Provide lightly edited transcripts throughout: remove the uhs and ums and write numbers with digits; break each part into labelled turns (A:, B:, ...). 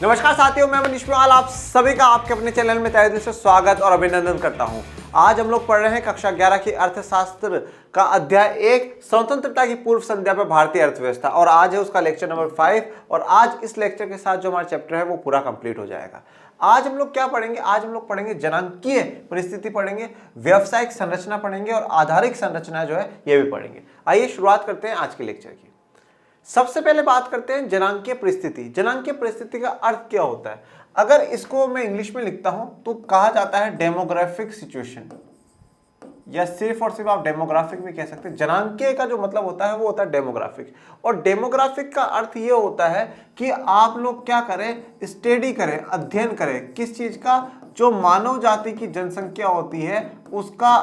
A: नमस्कार साथियों, मैं मनीष पुराल आप सभी का आपके अपने चैनल में तहे दिल से स्वागत और अभिनंदन करता हूं। आज हम लोग पढ़ रहे हैं कक्षा 11 की अर्थशास्त्र का अध्याय 1 स्वतंत्रता की पूर्व संध्या पर भारतीय अर्थव्यवस्था, और आज है उसका लेक्चर नंबर 5। और आज इस लेक्चर के साथ जो हमारा चैप्टर है वो पूरा कंप्लीट हो जाएगा। आज हम लोग क्या पढ़ेंगे? आज हम लोग पढ़ेंगे जनांकीय परिस्थिति पढ़ेंगे, व्यवसायिक संरचना पढ़ेंगे और आधारिक संरचना जो है ये भी पढ़ेंगे। आइए शुरुआत करते हैं आज के लेक्चर की। सबसे पहले बात करते हैं जनांकीय परिस्थिति। जनांकीय परिस्थिति का अर्थ क्या होता है? अगर इसको मैं इंग्लिश में लिखता हूं तो कहा जाता है डेमोग्राफिक सिचुएशन, या सिर्फ और सिर्फ आप डेमोग्राफिक भी कह सकते हैं। जनांकीय का जो मतलब होता है वो होता है डेमोग्राफिक, और डेमोग्राफिक का अर्थ ये होता है कि आप लोग क्या करें, स्टडी करें, अध्ययन करें। किस चीज का? जो मानव जाति की जनसंख्या होती है उसका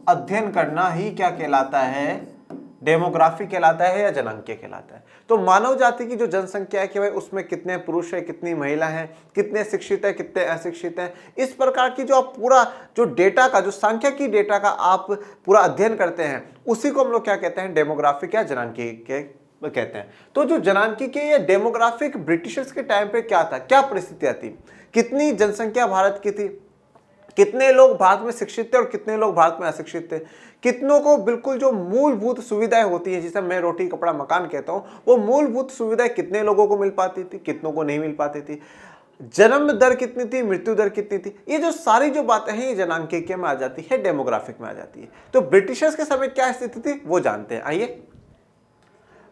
A: अध्ययन करना ही क्या कहलाता है? डेमोग्राफी कहलाता है या जनांकीय कहलाता है। तो मानव जाति की जो जनसंख्या है कि भाई उसमें कितने पुरुष है, कितनी महिला है, कितने शिक्षित है, कितने अशिक्षित हैं, इस प्रकार की जो आप पूरा जो डेटा का, जो सांख्यिकी डेटा का आप पूरा अध्ययन करते हैं उसी को हम लोग क्या कहते हैं? डेमोग्राफिक या जनांकीय के कहते हैं। तो जो जनांकीय या डेमोग्राफिक ब्रिटिशर्स के टाइम पे क्या था, क्या परिस्थितियां थी, कितनी जनसंख्या भारत की थी, कितने लोग भारत में शिक्षित थे और कितने लोग भारत में अशिक्षित थे, कितनों को बिल्कुल जो मूलभूत सुविधाएं होती हैं जिसे मैं रोटी कपड़ा मकान कहता हूं, वो मूलभूत सुविधाएं कितने लोगों को मिल पाती थी, कितनों को नहीं मिल पाती थी, जन्म दर कितनी थी, मृत्यु दर कितनी थी, ये जो सारी जो बातें हैं ये जनांकीय में आ जाती है, डेमोग्राफिक में आ जाती है। तो ब्रिटिशर्स के समय क्या स्थिति थी वो जानते हैं। आइए,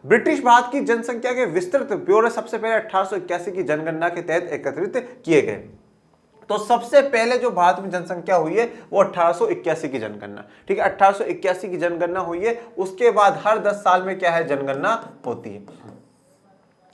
A: ब्रिटिश भारत की जनसंख्या के विस्तृत ब्यौरे सबसे पहले 1881 की जनगणना के तहत एकत्रित किए गए। तो सबसे पहले जो भारत में जनसंख्या हुई है वो 1881 की जनगणना, ठीक है, 1881 की जनगणना हुई है। उसके बाद हर 10 साल में क्या है? जनगणना होती है।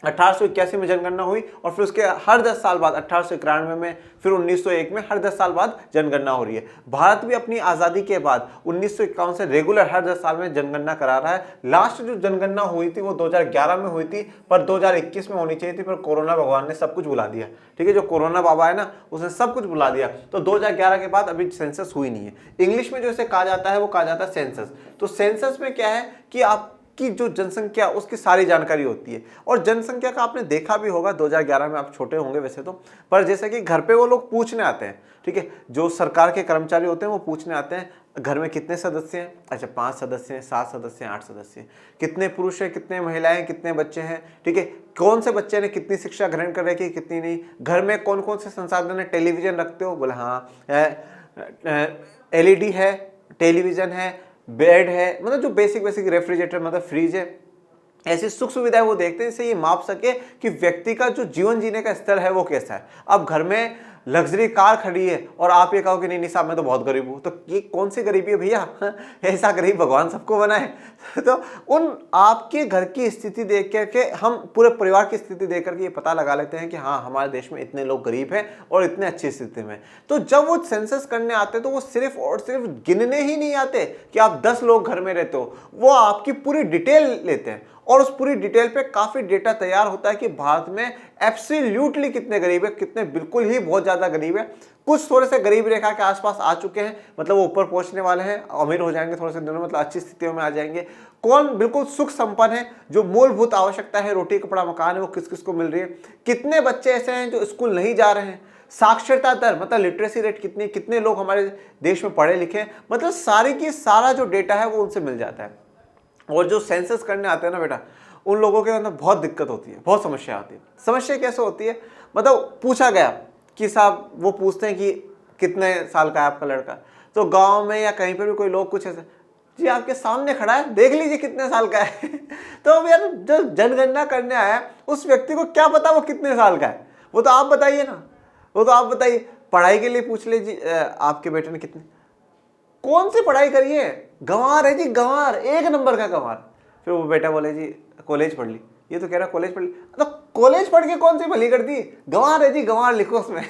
A: 1881 में जनगणना हुई और फिर उसके हर 10 साल बाद 1891 में, फिर 1901 में, हर 10 साल बाद जनगणना हो रही है। भारत भी अपनी आज़ादी के बाद 1951 से रेगुलर हर 10 साल में जनगणना करा रहा है। लास्ट जो जनगणना हुई थी वो 2011 में हुई थी, पर 2021 में होनी चाहिए थी, पर कोरोना भगवान ने सब कुछ बुला दिया। ठीक है, जो कोरोना बाबा है ना उसने सब कुछ बुला दिया। तो 2011 के बाद अभी सेंसस हुई नहीं है। इंग्लिश में जो इसे कहा जाता है वो कहा जाता है सेंसस। तो सेंसस में क्या है कि आप की जो जनसंख्या उसकी सारी जानकारी होती है। और जनसंख्या का आपने देखा भी होगा 2011 में, आप छोटे होंगे वैसे तो, पर जैसे कि घर पे वो लोग पूछने आते हैं, ठीक है, जो सरकार के कर्मचारी होते हैं वो पूछने आते हैं घर में कितने सदस्य हैं। अच्छा, 5 सदस्य हैं, 7 सदस्य हैं, 8 सदस्य हैं, कितने पुरुष हैं, कितने महिलाएं हैं, कितने बच्चे हैं, ठीक है, कौन से बच्चे ने कितनी शिक्षा ग्रहण कर रखी है, कितनी नहीं, घर में कौन कौन से संसाधन है, टेलीविजन रखते हो? बोला हाँ, LED है, टेलीविजन है, बेड है, मतलब जो बेसिक रेफ्रिजरेटर मतलब फ्रिज है, ऐसी सुख सुविधाएं वो देखते हैं, इससे ये माप सके कि व्यक्ति का जो जीवन जीने का स्तर है वो कैसा है। अब घर में लग्जरी कार खड़ी है और आप ये कहो कि नहीं साहब मैं तो बहुत गरीब हूं, तो ये कौन सी गरीबी है भैया? ऐसा गरीब भगवान सबको बनाए। तो उन आपके घर की स्थिति देख करके हम पूरे परिवार की स्थिति देख करके ये पता लगा लेते हैं कि हाँ हमारे देश में इतने लोग गरीब हैं और इतने अच्छी स्थिति में। तो जब वो सेंसस करने आते तो वो सिर्फ और सिर्फ गिनने ही नहीं आते कि आप 10 लोग घर में रहते हो, वो आपकी पूरी डिटेल लेते हैं और उस पूरी डिटेल पे काफी डेटा तैयार होता है कि भारत में एब्सोल्युटली कितने गरीब है, कितने बिल्कुल ही बहुत ज्यादा गरीब है, कुछ थोड़े से गरीब रेखा के आसपास आ चुके हैं, मतलब वो ऊपर पहुंचने वाले हैं, अमीर हो जाएंगे थोड़े से दिनों में, मतलब अच्छी स्थितियों में आ जाएंगे, कौन बिल्कुल सुख संपन्न है, जो मूलभूत आवश्यकता है रोटी कपड़ा मकान है वो किस किस को मिल रही है, कितने बच्चे ऐसे हैं जो स्कूल नहीं जा रहे हैं, साक्षरता दर मतलब लिटरेसी रेट कितनी, कितने लोग हमारे देश में पढ़े लिखे हैं, मतलब सारी की सारा जो डेटा है वो उनसे मिल जाता है। और जो सेंसस करने आते हैं ना बेटा, उन लोगों के अंदर बहुत दिक्कत होती है, बहुत समस्या आती है। समस्या कैसे होती है? मतलब पूछा गया कि साहब, वो पूछते हैं कि कितने साल का है आपका लड़का, तो गांव में या कहीं पर भी कोई लोग कुछ ऐसे, जी आपके सामने खड़ा है, देख लीजिए कितने साल का है। तो अब यार जो जनगणना करने आया है उस व्यक्ति को क्या पता वो कितने साल का है? वो तो आप बताइए ना, वो तो आप बताइए। पढ़ाई के लिए पूछ लीजिए आपके बेटे ने कितने, कौन सी पढ़ाई करी है? गंवार है जी, गंवार, 1 नंबर का गंवार। फिर वो बेटा बोले जी कॉलेज पढ़ ली, ये तो कह रहा कॉलेज पढ़ ली, तो कॉलेज पढ़ के कौन सी भली कर दी? गंवार है जी, गंवार लिखो उसमें।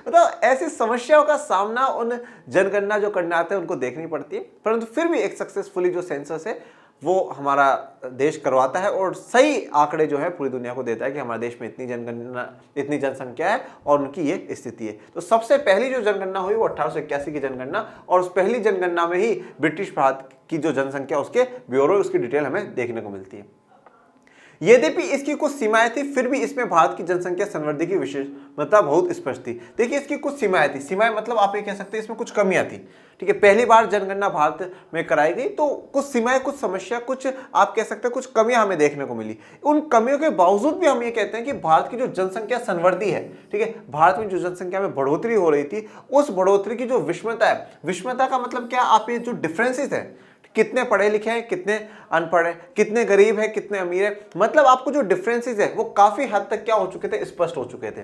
A: मतलब ऐसी समस्याओं का सामना उन जनगणना जो करने आते हैं उनको देखनी पड़ती है, परंतु फिर भी एक सक्सेसफुली जो सेंसस है वो हमारा देश करवाता है और सही आंकड़े जो है पूरी दुनिया को देता है कि हमारे देश में इतनी जनगणना, इतनी जनसंख्या है और उनकी ये स्थिति है। तो सबसे पहली जो जनगणना हुई वो 1881 की जनगणना, और उस पहली जनगणना में ही ब्रिटिश भारत की जो जनसंख्या उसके ब्यौरे, उसकी डिटेल हमें देखने को मिलती है। यद्यपि इसकी कुछ सीमाएं थी, फिर भी इसमें भारत की जनसंख्या संवृद्धि की विशेषता बहुत स्पष्ट थी। देखिए इसकी कुछ सीमाएं थी, सीमाएं मतलब आप ये कह सकते हैं इसमें कुछ कमियां थी, ठीक है। पहली बार जनगणना भारत में कराई गई तो कुछ सीमाएं, कुछ समस्या, कुछ आप कह सकते हैं कुछ कमियां हमें देखने को मिली। उन कमियों के बावजूद भी हम ये कहते हैं कि भारत की जो जनसंख्या संवृद्धि है, ठीक है, भारत में जो जनसंख्या में बढ़ोतरी हो रही थी, उस बढ़ोतरी की जो विषमता है, विषमता का मतलब क्या, आप ये जो डिफरेंसेस है, कितने पढ़े लिखे हैं, कितने अनपढ़ हैं, कितने गरीब हैं, कितने अमीर हैं, मतलब आपको जो डिफरेंसेस है वो काफी हद तक क्या हो चुके थे, स्पष्ट हो चुके थे।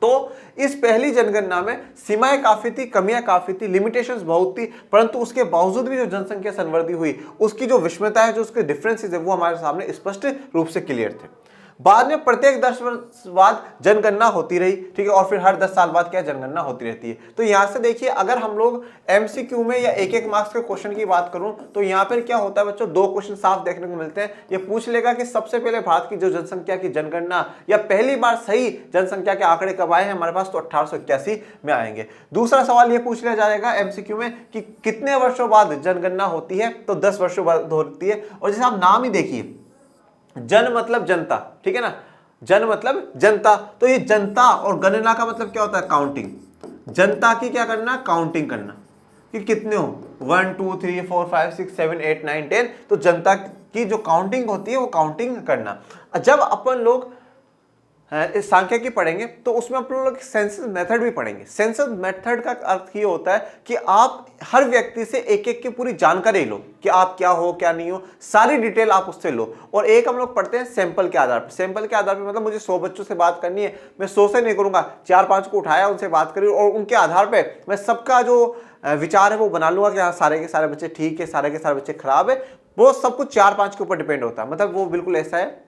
A: तो इस पहली जनगणना में सीमाएं काफी थी, कमियां काफी थी, लिमिटेशंस बहुत थी, परंतु उसके बावजूद भी जो जनसंख्या संवृद्धि हुई उसकी जो विषमता है, जो उसके डिफरेंसेस है, वो हमारे सामने स्पष्ट रूप से क्लियर थे। बाद में प्रत्येक 10 वर्ष बाद जनगणना होती रही, ठीक है, और फिर हर 10 साल बाद क्या जनगणना होती रहती है। तो यहां से देखिए, अगर हम लोग एमसीक्यू में या एक एक मार्क्स के क्वेश्चन की बात करूं तो यहां पर क्या होता है बच्चों, दो क्वेश्चन साफ देखने को मिलते हैं। ये पूछ लेगा कि सबसे पहले भारत की जो जनसंख्या की जनगणना या पहली बार सही जनसंख्या के आंकड़े कब आए हैं हमारे पास, तो 1881 में आएंगे। दूसरा सवाल ये पूछ लिया जाएगा एमसीक्यू में कि कितने वर्षों बाद जनगणना होती है, तो 10 वर्षों बाद होती है। और जैसे आप नाम ही देखिए, जन मतलब जनता, ठीक है ना, जन मतलब जनता, तो ये जनता और गणना का मतलब क्या होता है, काउंटिंग। जनता की क्या करना, काउंटिंग करना कि कितने हो, 1 2 3 4 5 6 7 8 9 10, तो जनता की जो काउंटिंग होती है वो काउंटिंग करना। जब अपन लोग इस सांख्यिकी पढ़ेंगे तो उसमें अपन लोग सेंसस मेथड भी पढ़ेंगे। सेंसस मेथड का अर्थ ये होता है कि आप हर व्यक्ति से एक एक की पूरी जानकारी लो कि आप क्या हो क्या नहीं हो, सारी डिटेल आप उससे लो। और एक हम लोग पढ़ते हैं सैंपल के आधार पर। सैंपल के आधार पर मतलब मुझे 100 बच्चों से बात करनी है, मैं 100 से नहीं करूंगा, 4-5 को उठाया, उनसे बात करी और उनके आधार पर मैं सबका जो विचार है वो बना लूंगा कि हाँ सारे के सारे बच्चे ठीक है, सारे के सारे बच्चे खराब है। वो सब कुछ 4-5 के ऊपर डिपेंड होता है। मतलब वो बिल्कुल ऐसा है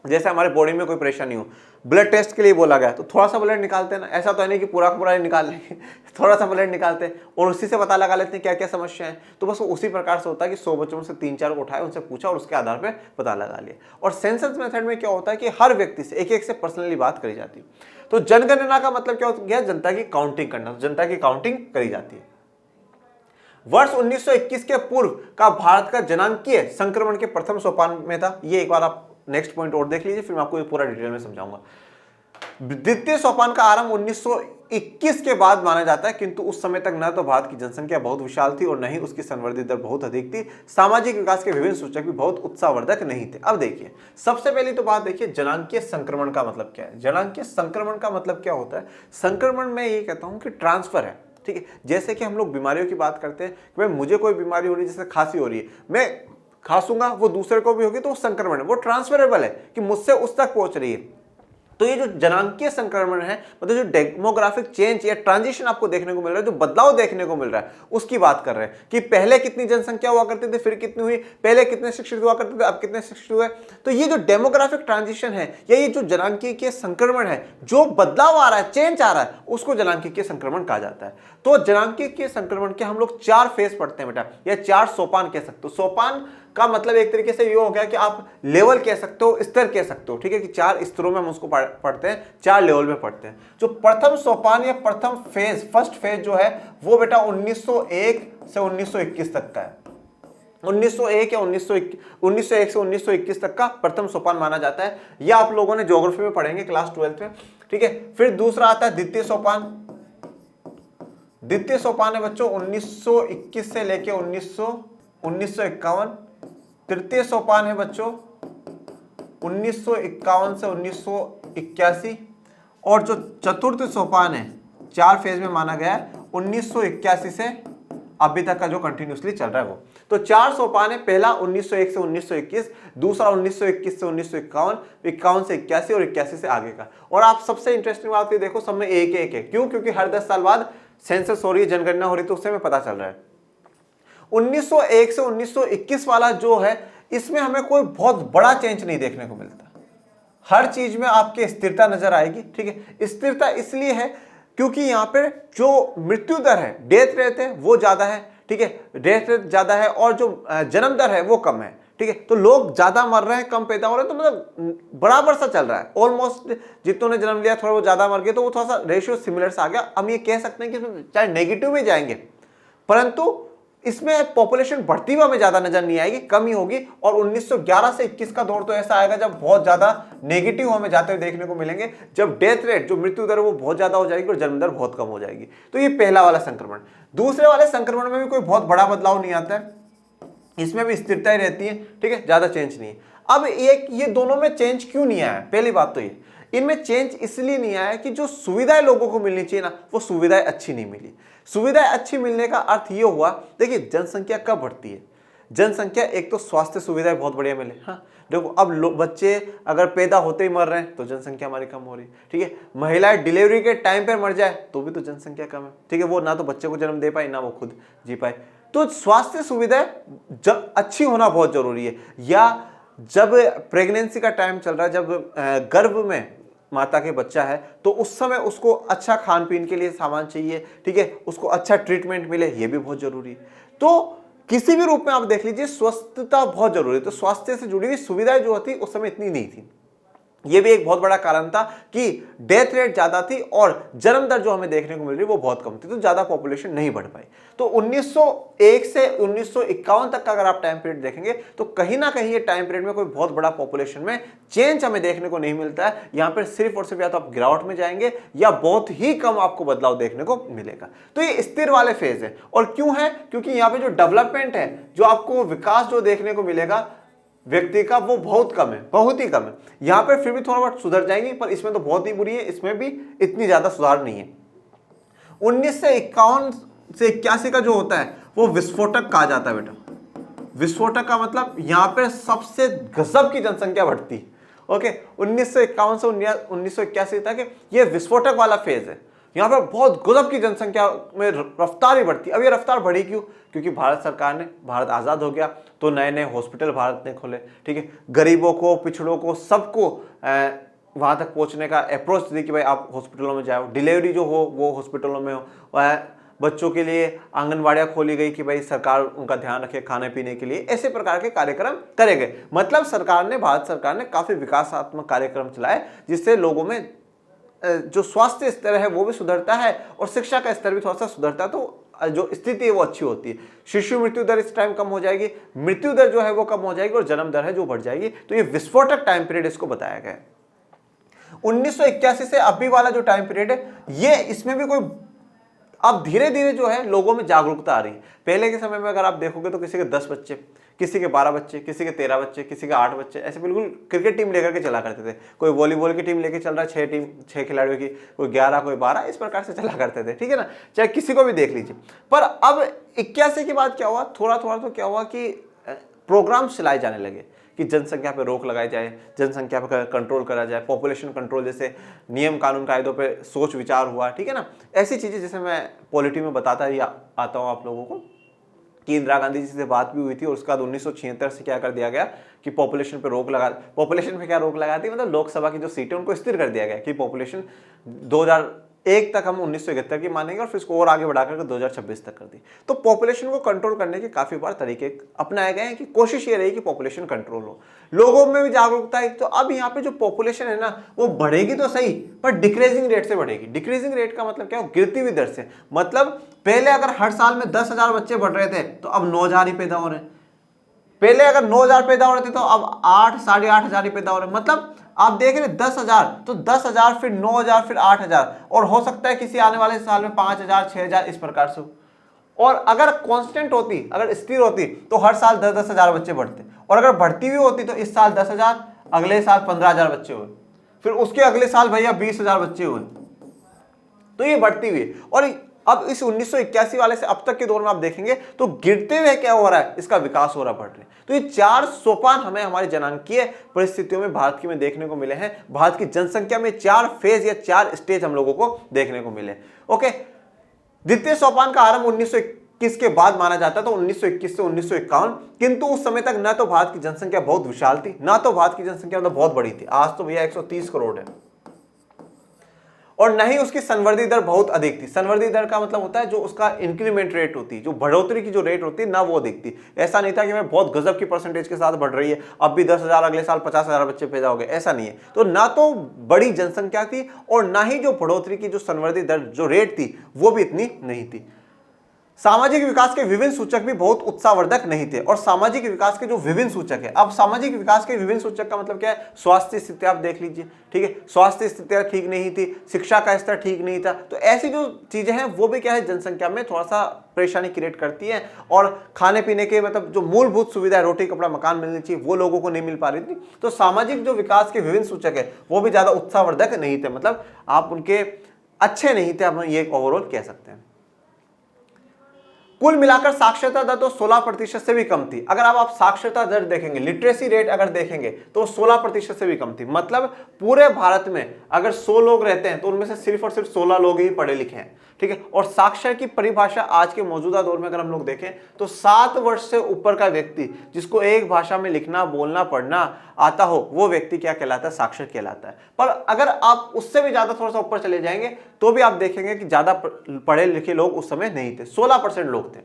A: जैसे हमारे बॉडी में कोई परेशानी हो, ब्लड टेस्ट के लिए बोला गया तो थोड़ा सा ब्लड निकालते हैं ना, ऐसा तो है नहीं कि पूरा पूरा निकाल लेंगे, थोड़ा सा ब्लड निकालते हैं और उसी से पता लगा लेते हैं क्या क्या समस्या है। तो बस उसी प्रकार से होता है कि 100 बच्चों में से 3-4 को उठाए, उनसे पूछा और उसके आधार पर पता लगा लिया। और सेंसस मेथड में क्या होता है कि हर व्यक्ति से एक एक से पर्सनली बात करी जाती है। तो जनगणना का मतलब क्या होता है, जनता की काउंटिंग करना, जनता की काउंटिंग करी जाती है। वर्ष 1921 के पूर्व का भारत का जनांकीय संक्रमण के प्रथम सोपान में था। ये एक बार आप नेक्स्ट पॉइंट और देख लीजिए, फिर मैं आपको ये पूरा डिटेल में समझाऊंगा। द्वितीय सोपान का आरंभ 1921 के बाद माना जाता है, किंतु उस समय तक न तो भारत की जनसंख्या बहुत विशाल थी और न ही उसकी संवर्धित दर बहुत अधिक थी। सामाजिक विकास के विभिन्न सूचक भी बहुत उत्साहवर्धक नहीं थे। अब देखिए, सबसे पहली तो बात देखिए, जनांकीय संक्रमण का मतलब क्या है। जनांकीय संक्रमण का मतलब क्या होता है, संक्रमण में ये कहता हूं कि ट्रांसफर है, ठीक है। जैसे कि हम लोग बीमारियों की बात करते हैं कि भाई मुझे कोई बीमारी हो रही है, जैसे खांसी हो रही है, मैं खांसूंगा, वो दूसरे को भी होगी, तो वो संक्रमण है, वो ट्रांसफरेबल है कि मुझसे उस तक पहुंच रही है। तो ये जो जनांकीय संक्रमण है, मतलब जो डेमोग्राफिक चेंज या ट्रांजिशन आपको देखने को मिल रहा है, जो बदलाव देखने को मिल रहा है, उसकी बात कर रहे हैं कि पहले कितनी जनसंख्या हुआ करती थी, फिर कितनी हुई, पहले कितने शिक्षित हुआ करते थे, अब कितने शिक्षित हुए। तो ये जो डेमोग्राफिक ट्रांजिशन है या ये जो जनांकीय संक्रमण है, जो बदलाव आ रहा है, चेंज आ रहा है, उसको जनांकीय संक्रमण कहा जाता है। तो जनांकीय संक्रमण के हम लोग 4 फेज पढ़ते हैं बेटा, या 4 सोपान कह सकते हो। सोपान का मतलब एक तरीके से ये हो गया कि आप लेवल कह सकते हो, स्तर कह सकते हो, ठीक है, कि 4 स्तरों में हम उसको पढ़ते हैं, 4 लेवल में पढ़ते हैं। जो प्रथम सोपान या प्रथम फेज, फर्स्ट फेज जो है वो बेटा 1901 से 1921 तक का है। 1901 या 1901 से 1921 तक का प्रथम सोपान माना जाता है। यह आप लोगों ने ज्योग्राफी में पढ़ेंगे क्लास 12 में, ठीक है। फिर दूसरा आता है द्वितीय सोपान। द्वितीय सोपान है बच्चों 1921 से लेके 1951। तृतीय सोपान है बच्चों 1951 से 1981। और जो चतुर्थ सोपान है, 4 फेज में माना गया है, 1981 से अभी तक का जो कंटिन्यूसली चल रहा है वो। तो 4 सोपान है, पहला 1901 से 1921, दूसरा 1921 से 1951, 51 से 81 और 81 से आगे का। और आप सबसे इंटरेस्टिंग बात ये देखो, सब में एक एक है। क्यों? क्योंकि हर 10 साल बाद सेंसस हो रही है, जनगणना हो रही है, तो उससे हमें पता चल रहा है। 1901 से 1921 वाला जो है, इसमें हमें कोई बहुत बड़ा चेंज नहीं देखने को मिलता। हर चीज में आपके स्थिरता नजर आएगी, ठीक है। स्थिरता इसलिए है क्योंकि यहां पे जो मृत्यु दर है, डेथ रेट है, वो ज्यादा है, ठीक है, डेथ रेट ज्यादा है, और जो जन्म दर है वो कम है, ठीक है। तो लोग ज्यादा मर रहे हैं, कम पैदा हो रहे हैं, तो मतलब बराबर सा चल रहा है। ऑलमोस्ट जितनों ने जन्म लिया थोड़ा वो ज्यादा मर गए, तो वो थोड़ा सा रेशियो सिमिलर सा आ गया। हम ये कह सकते हैं कि चाहे नेगेटिव में जाएंगे, परंतु इसमें पॉपुलेशन बढ़ती हुई हमें ज्यादा नजर नहीं आएगी, कम ही होगी। और 1911 से 21 का दौर तो ऐसा आएगा जब बहुत ज्यादा नेगेटिव हमें जाते हुए देखने को मिलेंगे, जब डेथ रेट, जो मृत्यु दर, वो बहुत ज्यादा हो जाएगी और जन्म दर बहुत कम हो जाएगी। तो ये पहला वाला संक्रमण। दूसरे वाले संक्रमण में भी कोई बहुत बड़ा बदलाव नहीं आता है, इसमें भी स्थिरता ही रहती है, ठीक है, ज्यादा चेंज नहीं है। अब एक ये दोनों में चेंज क्यों नहीं आया? पहली बात तो ये, इनमें चेंज इसलिए नहीं आया कि जो सुविधाएं लोगों को मिलनी चाहिए ना, वो सुविधाएं अच्छी नहीं मिली। सुविधाएं अच्छी मिलने का अर्थ ये हुआ, देखिए जनसंख्या कब बढ़ती है? जनसंख्या, एक तो स्वास्थ्य सुविधाएं बहुत बढ़िया मिले। हाँ देखो, अब बच्चे अगर पैदा होते ही मर रहे हैं तो जनसंख्या हमारी कम हो रही है, ठीक है। महिलाएं डिलीवरी के टाइम पर मर जाए तो भी तो जनसंख्या कम है, ठीक है। वो ना तो बच्चे को जन्म दे पाए, ना वो खुद जी पाए। तो स्वास्थ्य सुविधाएं जब अच्छी होना बहुत जरूरी है। या जब प्रेगनेंसी का टाइम चल रहा है, जब गर्भ में माता के बच्चा है, तो उस समय उसको अच्छा खान पीन के लिए सामान चाहिए, ठीक है, उसको अच्छा ट्रीटमेंट मिले, ये भी बहुत जरूरी है। तो किसी भी रूप में आप देख लीजिए, स्वस्थता बहुत जरूरी है। तो स्वास्थ्य से जुड़ी हुई सुविधाएं जो होती उस समय इतनी नहीं थी। ये भी एक बहुत बड़ा कारण था कि डेथ रेट ज्यादा थी और जन्म दर जो हमें देखने को मिल रही वो बहुत कम थी, तो ज्यादा पॉपुलेशन नहीं बढ़ पाई। तो 1901 से 1951 तक का अगर आप टाइम पीरियड देखेंगे तो कहीं ना कहीं ये टाइम पीरियड में कोई बहुत बड़ा पॉपुलेशन में चेंज हमें देखने को नहीं मिलता है। यहां पर सिर्फ और सिर्फ या तो आप गिरावट में जाएंगे या बहुत ही कम आपको बदलाव देखने को मिलेगा। तो ये स्थिर वाले फेज है। और क्यों है? क्योंकि यहाँ पे जो डेवलपमेंट है, जो आपको विकास जो देखने को मिलेगा व्यक्ति का, वो बहुत कम है, बहुत ही कम है। यहां पर फिर भी थोड़ा बहुत सुधर जाएंगी, पर इसमें तो बहुत ही बुरी है, इसमें भी इतनी ज्यादा सुधार नहीं है। 1951 से 81 का जो होता है वो विस्फोटक कहा जाता है बेटा। विस्फोटक का मतलब यहां पर सबसे गजब की जनसंख्या बढ़ती है। ओके, 1951 से 1981 तक ये विस्फोटक वाला फेज है। यहां पर बहुत गजब की जनसंख्या में रफ्तार ही बढ़ती। अब ये रफ्तार बढ़ी क्यों? क्योंकि भारत सरकार ने, भारत आजाद हो गया तो नए नए हॉस्पिटल भारत ने खोले, ठीक है। गरीबों को, पिछड़ों को, सबको वहां तक पहुंचने का अप्रोच दी कि भाई आप हॉस्पिटलों में जाओ, डिलीवरी जो हो वो हॉस्पिटलों में हो। बच्चों के लिए आंगनबाड़ियां खोली गई कि भाई सरकार उनका ध्यान रखे खाने पीने के लिए। ऐसे प्रकार के कार्यक्रम करे गए। मतलब सरकार ने, भारत सरकार ने काफी विकासात्मक कार्यक्रम चलाए, जिससे लोगों में जो स्वास्थ्य स्तर है वो भी सुधरता है और शिक्षा का स्तर भी थोड़ा सा सुधरता है। तो जो स्थिति है वो अच्छी होती है। शिशु मृत्यु दर इस टाइम कम हो जाएगी, मृत्यु दर जो है वो कम हो जाएगी और जन्म दर है जो बढ़ जाएगी। तो ये विस्फोटक टाइम पीरियड इसको बताया गया है। 1981 से अभी वाला जो टाइम पीरियड है, ये इसमें भी कोई अब धीरे धीरे जो है लोगों में जागरूकता आ रही है। पहले के समय में अगर आप देखोगे तो किसी के 10 बच्चे, किसी के 12 बच्चे, किसी के 13 बच्चे, किसी के 8 बच्चे, ऐसे बिल्कुल क्रिकेट टीम लेकर के चला करते थे। कोई वॉलीबॉल की टीम लेके चल रहा है, 6 खिलाड़ियों की, कोई 11, कोई 12, इस प्रकार से चला करते थे, ठीक है ना। चाहे किसी को भी देख लीजिए। पर अब 81 के बाद क्या हुआ, थोड़ा थोड़ा तो क्या हुआ कि प्रोग्राम चलाए जाने लगे कि जनसंख्या पर रोक लगाई जाए, जनसंख्या पर कंट्रोल करा जाए, पॉपुलेशन कंट्रोल जैसे नियम कानून कायदों पे सोच विचार हुआ, ठीक है ना। ऐसी चीजें जैसे मैं पॉलिटी में बताता ही आता हूँ आप लोगों को कि इंदिरा गांधी जी से बात भी हुई थी और उसके बाद 1976 से क्या कर दिया गया कि पॉपुलेशन पे रोक लगा, पॉपुलेशन पे क्या रोक लगाती, मतलब लोकसभा की जो सीटें उनको स्थिर कर दिया गया कि पॉपुलेशन 2001 तक हम 1971 की मानेंगे और फिर इसको और आगे बढ़ाकर 2026 तक कर दी। तो पॉपुलेशन को कंट्रोल करने के काफी बार तरीके अपनाए गए हैं कि कोशिश ये रही कि पॉपुलेशन कंट्रोल हो, लोगों में भी जागरूकता है। तो अब यहाँ पे जो पॉपुलेशन है ना वो बढ़ेगी तो सही, पर डिक्रीजिंग रेट से बढ़ेगी। डिक्रीजिंग रेट का मतलब क्या हो, गिरती हुई दर से। मतलब पहले अगर हर साल में 10,000 बच्चे बढ़ रहे थे तो अब 9,000 ही पैदा हो रहे हैं। पहले अगर 9,000 पैदा हो रहे थे तो अब 8, 8,500 ही पैदा हो रहे हैं। मतलब आप देख रहे 10,000 तो 10,000 फिर 9,000 फिर 8,000 और हो सकता है किसी आने वाले साल में 5,000, 6,000 इस प्रकार से। और अगर कांस्टेंट होती, अगर स्थिर होती तो हर साल 10,000 बच्चे बढ़ते, और अगर बढ़ती हुई होती तो इस साल 10,000, अगले साल 15,000 बच्चे हुए, फिर उसके अगले साल भैया 20,000 बच्चे हुए। तो ये बढ़ती हुई। और अब इस 1981 वाले से अब तक के दौर में आप देखेंगे तो गिरते हुए क्या हो रहा है, इसका विकास हो रहा, बढ़ रहा है। तो ये 4 सोपान हमें हमारी जनांकीय परिस्थितियों में भारत की में देखने को मिले हैं। भारत की जनसंख्या में 4 फेज या 4 स्टेज हम लोगों को देखने को मिले। ओके, द्वितीय सोपान का आरंभ 1921 के बाद माना जाता है, तो 1921 से 1951। किंतु उस समय तक न तो भारत की जनसंख्या बहुत विशाल थी, ना तो भारत की जनसंख्या मतलब बहुत बड़ी थी। आज तो भैया 130 करोड़ है, और न ही उसकी संवर्धी दर बहुत अधिक थी। संवर्धी दर का मतलब होता है जो उसका इंक्रीमेंट रेट होती है, जो बढ़ोतरी की जो रेट होती है ना, वो अधिक थी। ऐसा नहीं था कि मैं बहुत गजब की परसेंटेज के साथ बढ़ रही है, अब भी 10,000, अगले साल 50,000 बच्चे पैदा हो गए, ऐसा नहीं है। तो ना तो बड़ी जनसंख्या थी और ना ही जो बढ़ोतरी की जो संवर्धी दर जो रेट थी वो भी इतनी नहीं थी। सामाजिक विकास के विभिन्न सूचक भी बहुत उत्साहवर्धक नहीं थे। और सामाजिक विकास के जो विभिन्न सूचक है, अब सामाजिक विकास के विभिन्न सूचक का मतलब क्या है, स्वास्थ्य स्थिति आप देख लीजिए, ठीक है, स्वास्थ्य स्थिति ठीक नहीं थी, शिक्षा का स्तर ठीक नहीं था, तो ऐसी जो चीजें हैं वो भी क्या है, जनसंख्या में थोड़ा सा परेशानी क्रिएट करती है। और खाने पीने के मतलब जो मूलभूत सुविधा है, रोटी कपड़ा मकान मिलनी चाहिए, वो लोगों को नहीं मिल पा रही थी। तो सामाजिक जो विकास के विभिन्न सूचक है वो भी ज्यादा उत्साहवर्धक नहीं थे, मतलब आप उनके अच्छे नहीं थे, हम ये ओवरऑल कह सकते हैं। कुल मिलाकर साक्षरता दर तो 16% से भी कम थी। अगर आप साक्षरता दर देखेंगे, लिटरेसी रेट अगर देखेंगे तो 16% से भी कम थी। मतलब पूरे भारत में अगर 100 लोग रहते हैं तो उनमें से सिर्फ और सिर्फ 16 लोग ही पढ़े लिखे हैं, ठीक है। और साक्षर की परिभाषा आज के मौजूदा दौर में अगर हम लोग देखें तो 7 वर्ष से ऊपर का व्यक्ति जिसको एक भाषा में लिखना बोलना पढ़ना आता हो वो व्यक्ति क्या कहलाता है, साक्षर कहलाता है। पर अगर आप उससे भी ज्यादा थोड़ा सा ऊपर चले जाएंगे तो भी आप देखेंगे कि ज्यादा पढ़े लिखे लोग उस समय नहीं थे, 16% लोग थे।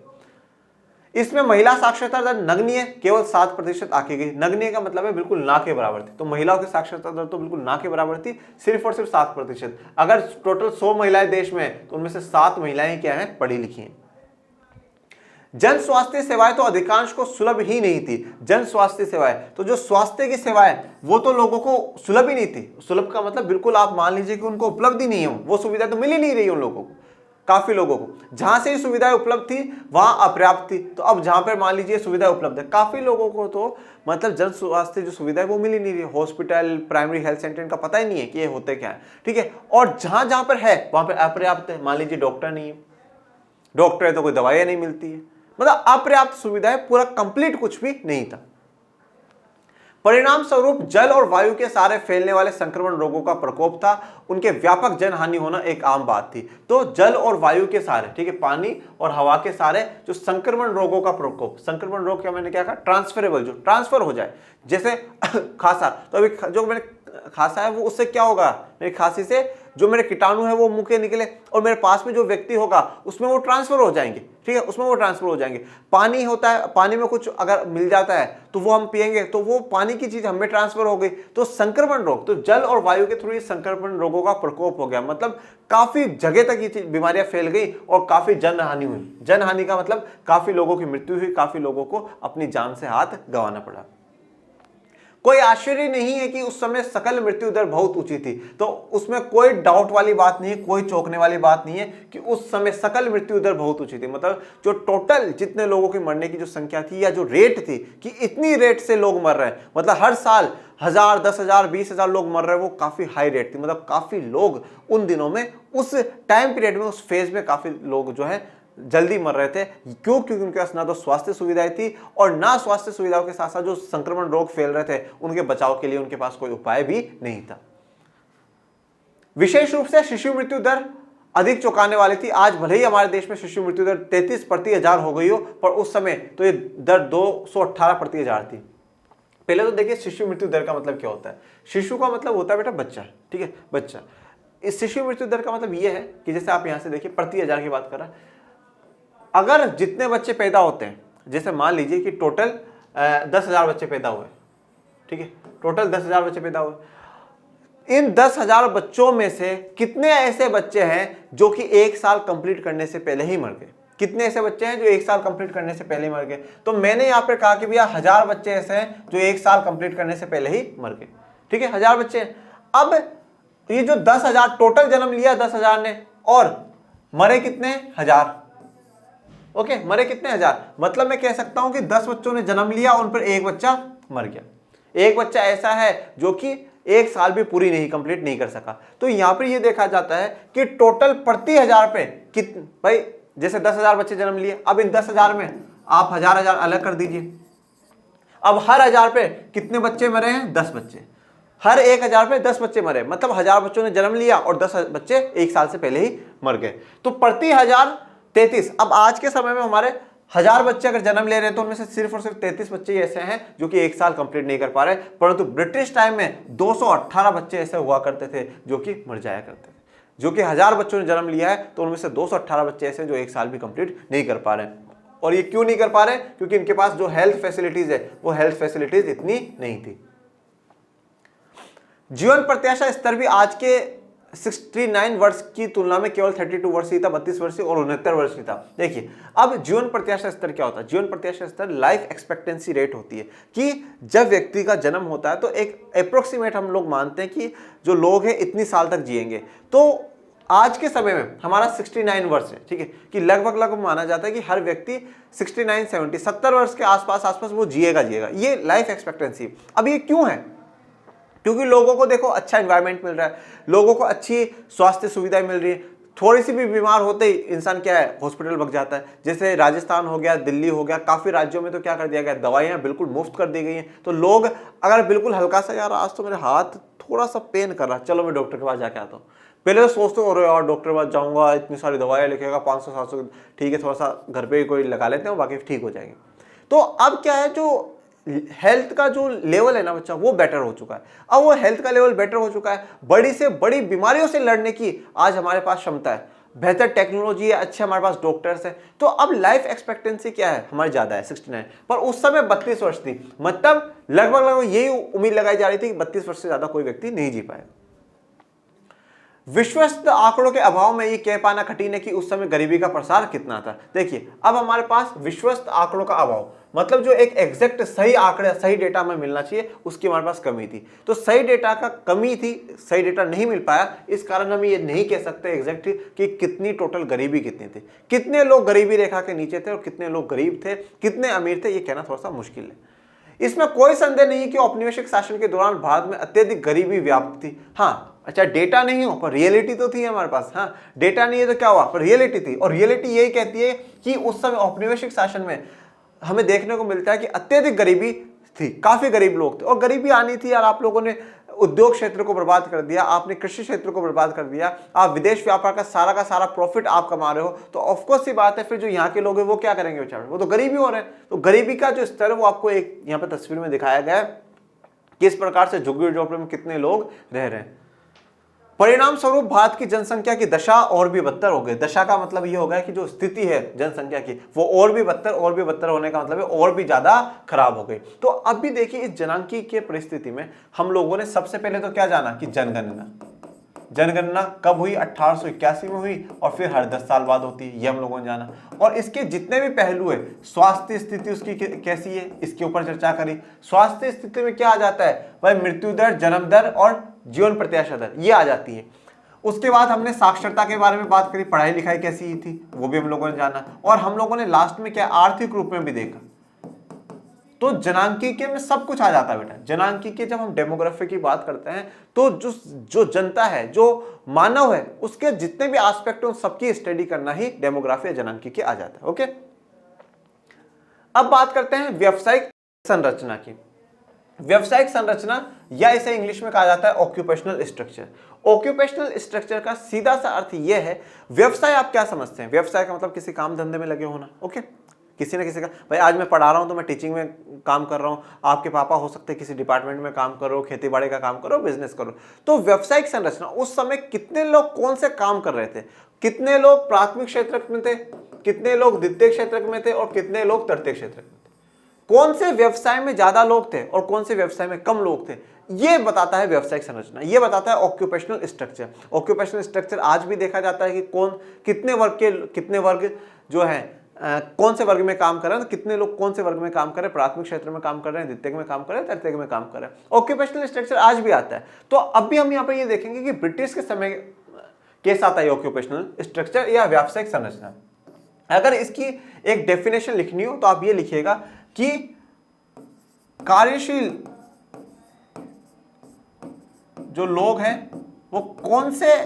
A: इसमें महिला साक्षरता दर नगण्य केवल 7% आकी गई। नगण्य का मतलब है बिल्कुल ना के बराबर थी। तो महिलाओं की साक्षरता दर तो बिल्कुल ना के बराबर थी, सिर्फ और सिर्फ 7%। अगर टोटल 100 महिलाएं देश में तो उनमें से 7 महिलाएं क्या हैं, पढ़ी लिखी हैं। जन स्वास्थ्य सेवाएं तो अधिकांश को सुलभ ही नहीं थी। जन स्वास्थ्य सेवाएं तो जो स्वास्थ्य की सेवाएं वो तो लोगों को सुलभ ही नहीं थी। सुलभ का मतलब बिल्कुल आप मान लीजिए कि उनको उपलब्ध ही नहीं है, वो सुविधा तो मिल ही नहीं रही उन लोगों को। काफी लोगों को जहां से सुविधाएं उपलब्ध थी वहां अपर्याप्त थी। तो अब जहां पर मान लीजिए सुविधा उपलब्ध है, काफी लोगों को तो मतलब जन स्वास्थ्य जो सुविधा है वो मिल ही नहीं रही। हॉस्पिटल, प्राइमरी हेल्थ सेंटर, इनका पता ही नहीं है कि ये होते क्या है, ठीक है। और जहां जहां पर है वहां पर अपर्याप्त है। मान लीजिए डॉक्टर नहीं है, डॉक्टर है तो कोई दवाइयां नहीं मिलती है, मतलब अपर्याप्त सुविधाएं, पूरा कंप्लीट कुछ भी नहीं था। परिणाम स्वरूप जल और वायु के सारे फैलने वाले संक्रमण रोगों का प्रकोप था। उनके व्यापक जनहानि होना एक आम बात थी। तो जल और वायु के सारे, ठीक है, पानी और हवा के सारे जो संक्रमण रोगों का प्रकोप, संक्रमण रोग क्या मैंने क्या कहा, ट्रांसफरेबल, जो ट्रांसफर हो जाए, जैसे खांसा, तो अभी जो मैंने खांसा है वो उससे क्या होगा, मेरी खांसी से जो मेरे कीटाणु है वो मुंह के निकले और मेरे पास में जो व्यक्ति होगा उसमें वो ट्रांसफर हो जाएंगे, ठीक है, उसमें वो ट्रांसफर हो जाएंगे। पानी होता है, पानी में कुछ अगर मिल जाता है तो वो हम पिएंगे तो वो पानी की चीज हमें ट्रांसफर हो गई। तो संक्रमण रोग, तो जल और वायु के थ्रू ये संक्रमण रोगों का प्रकोप हो गया। मतलब काफी जगह तक ये बीमारियां फैल गई और काफी जनहानि हुई। जनहानि का मतलब काफी लोगों की मृत्यु हुई, काफी लोगों को अपनी जान से हाथ गंवाना पड़ा। कोई आश्चर्य नहीं है कि उस समय सकल मृत्यु दर बहुत ऊंची थी। तो उसमें कोई डाउट वाली बात नहीं है, कोई चौंकने वाली बात नहीं है कि उस समय सकल मृत्यु दर बहुत ऊंची थी। मतलब जो टोटल जितने लोगों की मरने की जो संख्या थी या जो रेट थी कि इतनी रेट से लोग मर रहे हैं, मतलब हर साल 1000, 10,000, 20,000 लोग मर रहे हैं, वो काफी हाई रेट थी। मतलब काफी लोग उन दिनों में, उस टाइम पीरियड में, उस फेज में काफी लोग जो है जल्दी मर रहे थे। क्यों? क्योंकि उनके पास ना तो स्वास्थ्य सुविधाएं थी और ना स्वास्थ्य सुविधाओं के साथ साथ जो संक्रमण रोग फैल रहे थे उनके बचाव के लिए उनके पास कोई उपाय भी नहीं था। विशेष रूप से शिशु मृत्यु दर अधिक चौंकाने वाली थी। आज भले ही हमारे देश में शिशु मृत्यु दर 33 प्रति हजार हो गई हो, पर उस समय तो ये दर 218 प्रति हजार थी। पहले तो देखिए शिशु मृत्यु दर का मतलब क्या होता है। शिशु का मतलब होता है बेटा बच्चा, ठीक है, बच्चा। इस शिशु मृत्यु दर का मतलब यह है कि जैसे आप यहां से देखिए प्रति हजार की बात कर रहा है, अगर जितने बच्चे पैदा होते हैं, जैसे मान लीजिए कि टोटल 10,000 बच्चे पैदा हुए, ठीक है, टोटल 10,000 बच्चे पैदा हुए, इन 10,000 बच्चों में से कितने ऐसे बच्चे हैं जो कि 1 साल कंप्लीट करने से पहले ही मर गए? कितने ऐसे बच्चे हैं जो 1 साल कंप्लीट करने से पहले ही मर गए? तो मैंने यहां पर कहा कि भैया 1000 बच्चे ऐसे हैं जो 1 साल कंप्लीट करने से पहले ही मर गए, ठीक है, 1000 बच्चे हैं। अब ये जो 10,000 टोटल जन्म लिया 10,000 ने और मरे कितने? 1000। ओके, मरे कितने? 1000। मतलब मैं कह सकता हूं कि 10 बच्चों ने जन्म लिया, उन पर एक बच्चा मर गया। एक बच्चा ऐसा है जो कि 1 साल भी पूरी नहीं, कंप्लीट नहीं कर सका। तो यहां पर यह देखा जाता है कि टोटल प्रति 1000 पे कितने, भाई जैसे 10,000 बच्चे जन्म लिए, अब इन 10,000 में आप 1000 अलग कर दीजिए। अब हर 1000 पे कितने बच्चे मरे हैं? 10 बच्चे। हर 1000 पे 10 बच्चे मरे, मतलब 1000 बच्चों ने जन्म लिया और 10 बच्चे 1 साल से पहले ही मर गए। तो प्रति 1000 33। अब आज के समय में हमारे 1000 बच्चे अगर जन्म ले रहे हैं तो उनमें से सिर्फ और सिर्फ 33 बच्चे ऐसे हैं जो कि 1 साल कंप्लीट नहीं कर पा रहे। परंतु ब्रिटिश टाइम में 218 बच्चे ऐसे हुआ करते थे जो कि मर जाया करते थे। जो कि 1000 बच्चों ने जन्म लिया है तो उनमें से 218 बच्चे ऐसे जो 1 साल भी कंप्लीट नहीं कर पा रहे हैं। और ये क्यों नहीं कर पा रहे? क्योंकि इनके पास जो हेल्थ फैसिलिटीज है वो हेल्थ फैसिलिटीज इतनी नहीं थी। जीवन प्रत्याशा स्तर भी आज के 69 वर्ष की तुलना में केवल 32 वर्ष ही था, 32 वर्ष और 69 वर्ष ही था। देखिए अब जीवन प्रत्याशा स्तर क्या होता है? जीवन प्रत्याशा स्तर लाइफ एक्सपेक्टेंसी रेट होती है कि जब व्यक्ति का जन्म होता है तो एक अप्रोक्सीमेट हम लोग मानते हैं कि जो लोग हैं इतनी साल तक जिएंगे। तो आज के समय में हमारा 69 वर्ष है, ठीक है, कि लगभग माना जाता है कि हर व्यक्ति 69, 70 वर्ष के आसपास वो जिएगा। ये लाइफ एक्सपेक्टेंसी। अब ये क्यों है? क्योंकि लोगों को देखो अच्छा एनवायरनमेंट मिल रहा है, लोगों को अच्छी स्वास्थ्य सुविधाएं मिल रही है। थोड़ी सी भी बीमार होते ही इंसान क्या है, हॉस्पिटल भाग जाता है। जैसे राजस्थान हो गया, दिल्ली हो गया, काफी राज्यों में तो क्या कर दिया गया, दवाइयां बिल्कुल मुफ्त कर दी गई हैं। तो लोग अगर बिल्कुल हल्का सा, यार आज तो मेरे हाथ थोड़ा सा पेन कर रहा, चलो मैं डॉक्टर के पास जाके आता हूँ, पहले तो सोचते हो यार डॉक्टर के पास जाऊंगा, इतनी सारी दवाइयाँ लिखेगा, 500-700, ठीक है थोड़ा सा घर पे कोई लगा लेते हैं बाकी ठीक हो जाएंगे। तो अब क्या है, जो हेल्थ का जो लेवल है ना बच्चा, वो बेटर हो चुका है। अब वो हेल्थ का लेवल बेटर हो चुका है, बड़ी से बड़ी बीमारियों से लड़ने की आज हमारे पास क्षमता है, बेहतर टेक्नोलॉजी है, अच्छे हमारे पास डॉक्टर्स हैं। तो अब लाइफ एक्सपेक्टेंसी क्या है, हमारी ज्यादा है 69, पर उस समय 32 वर्ष थी। मतलब लगभग यही उम्मीद लगाई जा रही थी कि 32 वर्ष से ज्यादा कोई व्यक्ति नहीं जी पाएगा। विश्वस्त आंकड़ों के अभाव में ये कह पाना कठिन है कि उस समय गरीबी का प्रसार कितना था। देखिए अब हमारे पास विश्वस्त आंकड़ों का अभाव, मतलब जो एक एग्जैक्ट सही आंकड़े, सही डेटा हमें मिलना चाहिए, उसकी हमारे पास कमी थी। तो सही डेटा का कमी थी, सही डेटा नहीं मिल पाया, इस कारण हम ये नहीं कह सकते एग्जैक्ट कि कितनी टोटल गरीबी कितनी थी, कितने लोग गरीबी रेखा के नीचे थे और कितने लोग गरीब थे, कितने अमीर थे, ये कहना थोड़ा सा मुश्किल है। इसमें कोई संदेह नहीं कि औपनिवेशिक शासन के दौरान भारत में अत्यधिक गरीबी व्याप्त थी। हाँ अच्छा, डेटा नहीं हो पर रियलिटी तो थी हमारे पास। हाँ डेटा नहीं है तो क्या हुआ, पर रियलिटी थी, और रियलिटी यही कहती है कि उस समय औपनिवेशिक शासन में हमें देखने को मिलता है कि अत्यधिक गरीबी थी, काफी गरीब लोग थे। और गरीबी आनी थी यार, आप लोगों ने उद्योग क्षेत्र को बर्बाद कर दिया, आपने कृषि क्षेत्र को बर्बाद कर दिया, आप विदेश व्यापार का सारा प्रॉफिट आप कमा रहे हो, तो ऑफकोर्स सी बात है फिर जो यहाँ के लोग हैं वो क्या करेंगे बेचारे, वो तो गरीबी हो रहे हैं। तो गरीबी का जो स्तर है वो आपको एक यहाँ पे तस्वीर में दिखाया गया है, किस प्रकार से झुग्गी झोपड़ी में कितने लोग रह रहे हैं। परिणाम स्वरूप भारत की जनसंख्या की दशा और भी बदतर हो गई। दशा का मतलब ये हो गया कि जो स्थिति है जनसंख्या की वो और भी बदतर होने का मतलब है और भी ज्यादा खराब हो गई। तो अब भी देखिए इस जनांकी के परिस्थिति में हम लोगों ने सबसे पहले तो क्या जाना कि जनगणना कब हुई, 1881 में हुई, और फिर हर 10 साल बाद होती है, ये हम लोगों ने जाना। और इसके जितने भी पहलू है, स्वास्थ्य स्थिति उसकी कैसी है, इसके ऊपर चर्चा करी। स्वास्थ्य स्थिति में क्या आ जाता है भाई, मृत्यु दर, जन्म दर और जीवन प्रत्याशा दर, ये आ जाती है। उसके बाद हमने साक्षरता के बारे में बात करी, पढ़ाई लिखाई कैसी थी वो भी हम लोगों ने जाना, और हम लोगों ने लास्ट में क्या आर्थिक रूप में भी देखा। तो जनांकीय में सब कुछ आ जाता है बेटा। जनांकीय जब हम डेमोग्राफी की बात करते हैं तो जो जनता है, जो मानव है, उसके जितने भी एस्पेक्ट हैं सबकी स्टडी करना ही डेमोग्राफी या जनांकीय आ जाता है। ओके, अब बात करते हैं व्यवसायिक संरचना की। व्यवसायिक संरचना या इसे इंग्लिश में कहा जाता है ऑक्यूपेशनल स्ट्रक्चर। ऑक्यूपेशनल स्ट्रक्चर का सीधा सा अर्थ यह है, व्यवसाय आप क्या समझते हैं? व्यवसाय का मतलब किसी काम धंधे में लगे होना। ओके, किसी ना किसी का, भाई आज मैं पढ़ा रहा हूं तो मैं टीचिंग में काम कर रहा हूं, आपके पापा हो सकते हैं किसी डिपार्टमेंट में काम करो, खेती बाड़ी का काम करो, बिजनेस करो। तो व्यवसायिक संरचना, उस समय कितने लोग कौन से काम कर रहे थे, कितने लोग प्राथमिक क्षेत्र में थे, कितने लोग द्वितीय क्षेत्र में थे और कितने लोग तृतीय क्षेत्र में थे, कौन से व्यवसाय में ज्यादा लोग थे और कौन से व्यवसाय में कम लोग थे, ये बताता है व्यवसायिक संरचना, ये बताता है ऑक्यूपेशनल स्ट्रक्चर। ऑक्यूपेशनल स्ट्रक्चर आज भी देखा जाता है कि कौन कितने वर्ग जो है कौन से वर्ग में काम कर रहे हैं, तो कितने लोग कौन से वर्ग में काम कर रहे हैं, प्राथमिक क्षेत्र में काम कर रहे हैं, द्वितीय में काम कर रहे हैं, तृतीय में काम कर रहे हैं। ऑक्यूपेशनल स्ट्रक्चर आज भी आता है। तो अब भी हम यहाँ पे ये देखेंगे कि ब्रिटिश के समय कैसा आता है ऑक्यूपेशनल स्ट्रक्चर या व्यावसायिक संरचना। अगर इसकी एक डेफिनेशन लिखनी हो तो आप ये लिखिएगा कि कार्यशील जो लोग हैं वो कौन से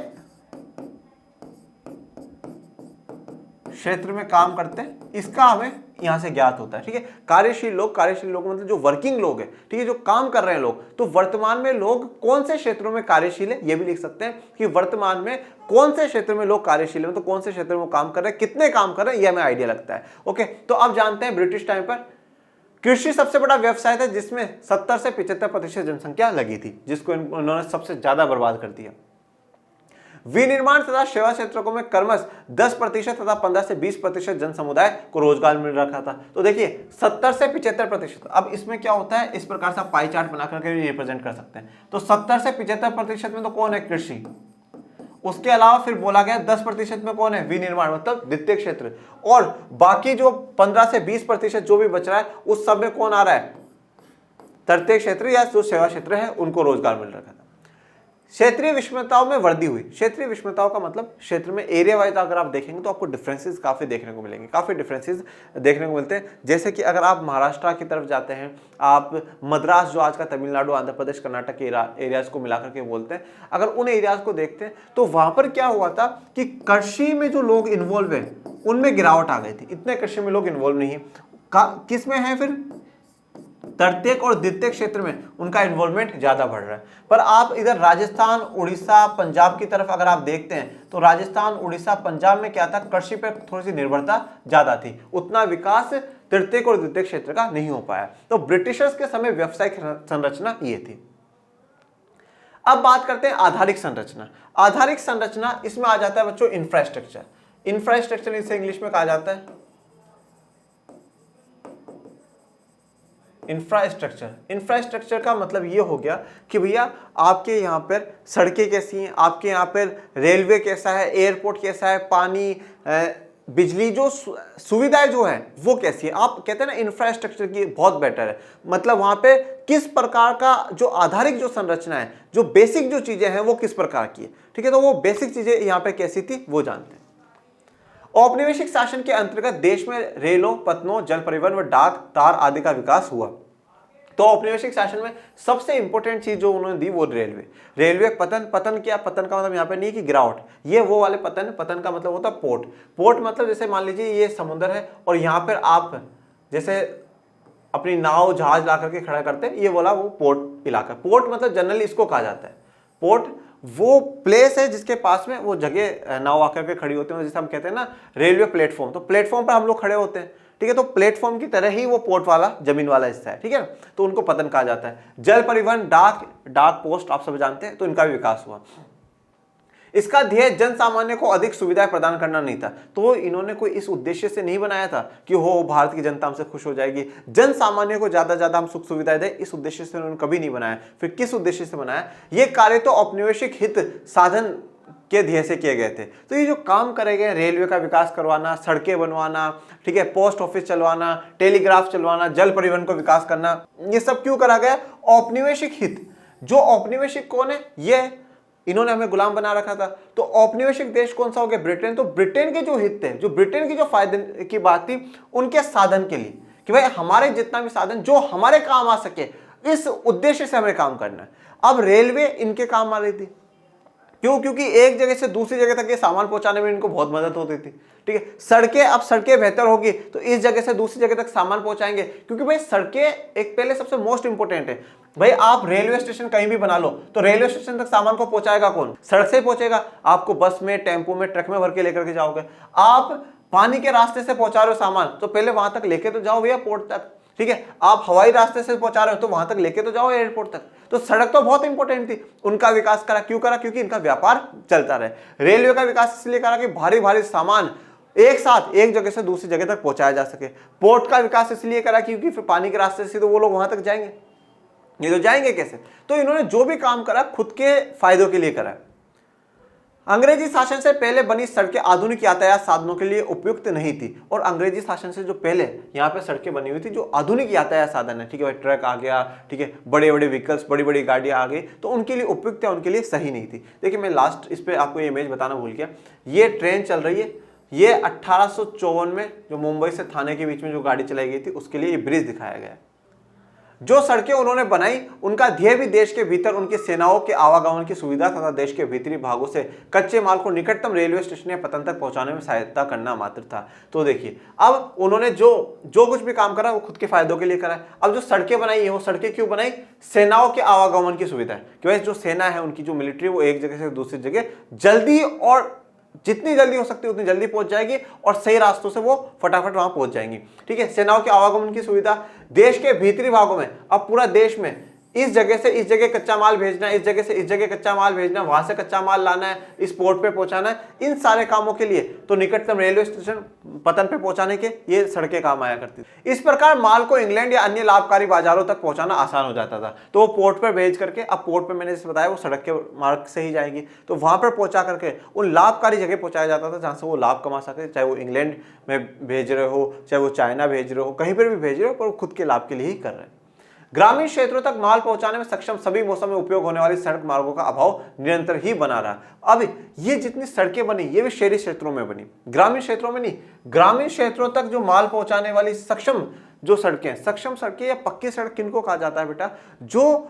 A: क्षेत्र में काम करते हैं, इसका हमें यहां से ज्ञात होता है। ठीक है, कार्यशील लोग मतलब जो वर्किंग लोग हैं, ठीक है, जो काम कर रहे हैं लोग। तो वर्तमान में लोग कौन से क्षेत्रों में कार्यशील है, ये भी लिख सकते हैं कि वर्तमान में कौन से क्षेत्र में लोग कार्यशील है, तो कौन से क्षेत्र में काम कर रहे हैं, कितने काम कर रहे हैं, ये हमें आइडिया लगता है। ओके, तो अब जानते हैं ब्रिटिश टाइम पर कृषि सबसे बड़ा व्यवसाय था जिसमें 70 से 75% जनसंख्या लगी थी, जिसको उन्होंने सबसे ज्यादा बर्बाद कर दिया। विनिर्माण तथा सेवा क्षेत्रों में क्रमश 10% तथा 15 से 20% जन समुदाय को रोजगार मिल रखा था। तो देखिए 70 से 75%। अब इसमें क्या होता है, इस प्रकार से पाई चार्ट बना करके रिप्रेजेंट कर सकते हैं। तो 70 से 75% में तो कौन है, कृषि। उसके अलावा फिर बोला गया 10% में कौन है, विनिर्माण मतलब द्वितीय क्षेत्र, और बाकी जो 15 से 20% जो भी बच रहा है उस सब में कौन आ रहा है, तृतीय क्षेत्र या जो सेवा क्षेत्र है उनको रोजगार मिल रहा था। क्षेत्रीय विषमताओं में वृद्धि हुई। क्षेत्रीय विषमताओं का मतलब क्षेत्र में एरिया वाइज अगर आप देखेंगे तो आपको डिफरेंसेस काफी देखने को मिलेंगे, काफी डिफरेंसेस देखने को मिलते हैं। जैसे कि अगर आप महाराष्ट्र की तरफ जाते हैं, आप मद्रास जो आज का तमिलनाडु, आंध्र प्रदेश, कर्नाटक के एरियाज को मिलाकर के बोलते हैं, अगर उन एरियाज को देखते हैं तो वहां पर क्या हुआ था कि कृषि में जो लोग इन्वॉल्व है उनमें गिरावट आ गई थी। इतने कृषि में लोग इन्वॉल्व नहीं है, किस में है, फिर तृतीय और द्वितीय क्षेत्र में उनका इन्वॉल्वमेंट ज्यादा बढ़ रहा है। पर आप इधर राजस्थान, उड़ीसा, पंजाब की तरफ अगर आप देखते हैं तो राजस्थान, उड़ीसा, पंजाब में क्या था, कृषि पर थोड़ी सी निर्भरता ज्यादा थी, उतना विकास तृतीय और द्वितीय क्षेत्र का नहीं हो पाया। तो ब्रिटिशर्स के समय व्यावसायिक संरचना ये थी। अब बात करते हैं आधारिक संरचना। आधारिक संरचना, इसमें आ जाता है बच्चों इंफ्रास्ट्रक्चर। इंफ्रास्ट्रक्चर इसे इंग्लिश में कहा जाता है इंफ्रास्ट्रक्चर। इंफ्रास्ट्रक्चर का मतलब ये हो गया कि भैया आपके यहाँ पर सड़कें कैसी हैं, आपके यहाँ पर रेलवे कैसा है, एयरपोर्ट कैसा है, पानी, बिजली, जो सुविधाएं जो है वो कैसी है। आप कहते हैं ना इंफ्रास्ट्रक्चर की बहुत बेटर है, मतलब वहां पे किस प्रकार का जो आधारिक जो संरचना है, जो बेसिक जो चीजें हैं वो किस प्रकार की है, ठीक है। तो वो बेसिक चीजें यहाँ पे कैसी थी वो जानते हैं। औपनिवेशिक शासन के अंतर्गत देश में रेलों, पत्तनों, जल परिवहन व डाक तार आदि का विकास हुआ। तो औपनिवेशिक शासन में सबसे इंपॉर्टेंट चीज जो उन्होंने दी वो रेलवे पतन क्या, पतन का मतलब यहाँ पे नहीं कि गिरावट, ये वो वाले पतन का मतलब होता है पोर्ट मतलब जैसे मान लीजिए ये समुद्र है और यहाँ पर आप जैसे अपनी नाव जहाज ला करके खड़ा करते हैं, ये बोला वो पोर्ट इलाका। पोर्ट मतलब जनरली इसको कहा जाता है, पोर्ट वो प्लेस है जिसके पास में वो जगह नाव आकर के खड़ी होती है, जैसे हम कहते हैं ना रेलवे प्लेटफॉर्म, तो प्लेटफॉर्म पर हम लोग खड़े होते हैं, ठीक है। तो प्लेटफॉर्म की तरह ही वो पोर्ट वाला जमीन वाला हिस्सा है, ठीक है, तो उनको पतन कहा जाता है। जल परिवहन, डाक पोस्ट आप सब जानते हैं, तो इनका भी विकास हुआ। इसका ध्येय जन सामान्य को अधिक सुविधाएं प्रदान करना नहीं था। तो इन्होंने कोई इस उद्देश्य से नहीं बनाया था कि हो भारत की जनता हमसे खुश हो जाएगी, जन सामान्य को ज्यादा हम सुख सुविधाएं दें, इस उद्देश्य से उन्होंने कभी नहीं बनाया। फिर किस उद्देश्य से बनाया, ये कार्य तो औपनिवेशिक हित साधन के ध्येय से किए गए थे। तो ये जो काम करे गए, रेलवे का विकास करवाना, सड़कें बनवाना, ठीक है, पोस्ट ऑफिस चलवाना, टेलीग्राफ चलवाना, जल परिवहन को विकास करना, ये सब क्यों करा गया, औपनिवेशिक हित। जो औपनिवेशिक कौन है, ये इन्होंने हमें गुलाम बना रखा था। तो औपनिवेशिक देश कौन सा हो गया, ब्रिटेन। तो ब्रिटेन के जो हित थे, जो ब्रिटेन की जो फायदे की बात थी, उनके साधन के लिए कि भाई हमारे जितना भी साधन जो हमारे काम आ सके, इस उद्देश्य से हमें काम करना है। अब रेलवे इनके काम आ रही थी, क्यों, क्योंकि एक जगह से दूसरी जगह तक ये सामान पहुंचाने में इनको बहुत मदद होती थी, ठीक है। सड़कें, अब सड़कें बेहतर होगी तो इस जगह से दूसरी जगह तक सामान पहुंचाएंगे, क्योंकि भाई सड़कें एक पहले सबसे मोस्ट इंपोर्टेंट है। भाई आप रेलवे स्टेशन कहीं भी बना लो तो रेलवे स्टेशन तक सामान को पहुंचाएगा कौन, सड़क से ही पहुंचेगा। आपको बस में, टेम्पो में, ट्रक में भर के लेकर के जाओगे। आप पानी के रास्ते से पहुंचा रहे हो सामान, तो पहले वहां तक लेके तो जाओ भैया, पोर्ट तक, ठीक है। आप हवाई रास्ते से पहुंचा रहे हो तो वहां तक लेके तो जाओ एयरपोर्ट तक। तो सड़क तो बहुत इंपॉर्टेंट थी, उनका विकास करा, क्यों करा, क्योंकि इनका व्यापार चलता रहे। रेलवे का विकास इसलिए करा कि भारी भारी सामान एक साथ एक जगह से दूसरी जगह तक पहुंचाया जा सके। पोर्ट का विकास इसलिए करा क्योंकि फिर पानी के रास्ते से तो वो लोग वहां तक जाएंगे, ये तो जाएंगे कैसे। तो इन्होंने जो भी काम करा खुद के फायदों के लिए करा। अंग्रेजी शासन से पहले बनी सड़कें आधुनिक यातायात साधनों के लिए उपयुक्त नहीं थी, और अंग्रेजी शासन से जो पहले यहाँ पे सड़कें बनी हुई थी जो आधुनिक यातायात साधन है, ठीक है भाई, ट्रक आ गया, ठीक है, बड़े बड़े व्हीकल्स, बड़ी बड़ी गाड़ियाँ आ गई, तो उनके लिए उपयुक्त है, उनके लिए सही नहीं थी। देखिए मैं लास्ट इस पर आपको ये इमेज बताना भूल गया, ये ट्रेन चल रही है, ये 1854 में जो मुंबई से थाने के बीच में जो गाड़ी चलाई गई थी उसके लिए ये ब्रिज दिखाया गया। जो सड़कें उन्होंने बनाई उनका ध्येय भी देश के भीतर उनकी सेनाओं के आवागमन की सुविधा तथा देश के भीतरी भागों से कच्चे माल को निकटतम रेलवे स्टेशन या पतन तक पहुंचाने में सहायता करना मात्र था। तो देखिए अब उन्होंने जो कुछ भी काम करा वो खुद के फायदों के लिए करा है। अब जो सड़कें बनाई है वो सड़कें क्यों बनाई, सेनाओं के आवागमन की सुविधा है कि भाई जो सेना है उनकी जो मिलिट्री वो एक जगह से दूसरी जगह जल्दी और जितनी जल्दी हो सकती है उतनी जल्दी पहुंच जाएगी और सही रास्तों से वो फटाफट वहां पहुंच जाएंगी, ठीक है। सेनाओं के आवागमन की सुविधा, देश के भीतरी भागों में, अब पूरा देश में इस जगह से इस जगह कच्चा माल भेजना है, इस जगह से इस जगह कच्चा माल भेजना है, वहां से कच्चा माल लाना है, इस पोर्ट पे पहुंचाना है, इन सारे कामों के लिए तो निकटतम रेलवे स्टेशन पतन पे पहुंचाने के ये सड़कें काम आया करती थी। इस प्रकार माल को इंग्लैंड या अन्य लाभकारी बाजारों तक पहुंचाना आसान हो जाता था। तो वो पोर्ट पर भेज करके, अब पोर्ट पर मैंने जैसे बताया वो सड़क के मार्ग से ही जाएगी, तो वहां पर पहुंचा करके उन लाभकारी जगह पहुंचाया जाता था जहां से वो लाभ कमा सके, चाहे वो इंग्लैंड में भेज रहे हो, चाहे वो चाइना भेज रहे हो, कहीं पर भी भेज रहे हो, पर वो खुद के लाभ के लिए ही कर रहे हैं। ग्रामीण क्षेत्रों तक माल पहुंचाने में सक्षम सभी मौसम में उपयोग होने वाली सड़क मार्गों का अभाव निरंतर ही बना रहा। अब ये जितनी सड़कें बनी ये भी शहरी क्षेत्रों में बनी, ग्रामीण क्षेत्रों में नहीं। ग्रामीण क्षेत्रों तक जो माल पहुंचाने वाली सक्षम जो सड़कें, सक्षम सड़कें या पक्की सड़क किनको कहा जाता है बेटा, जो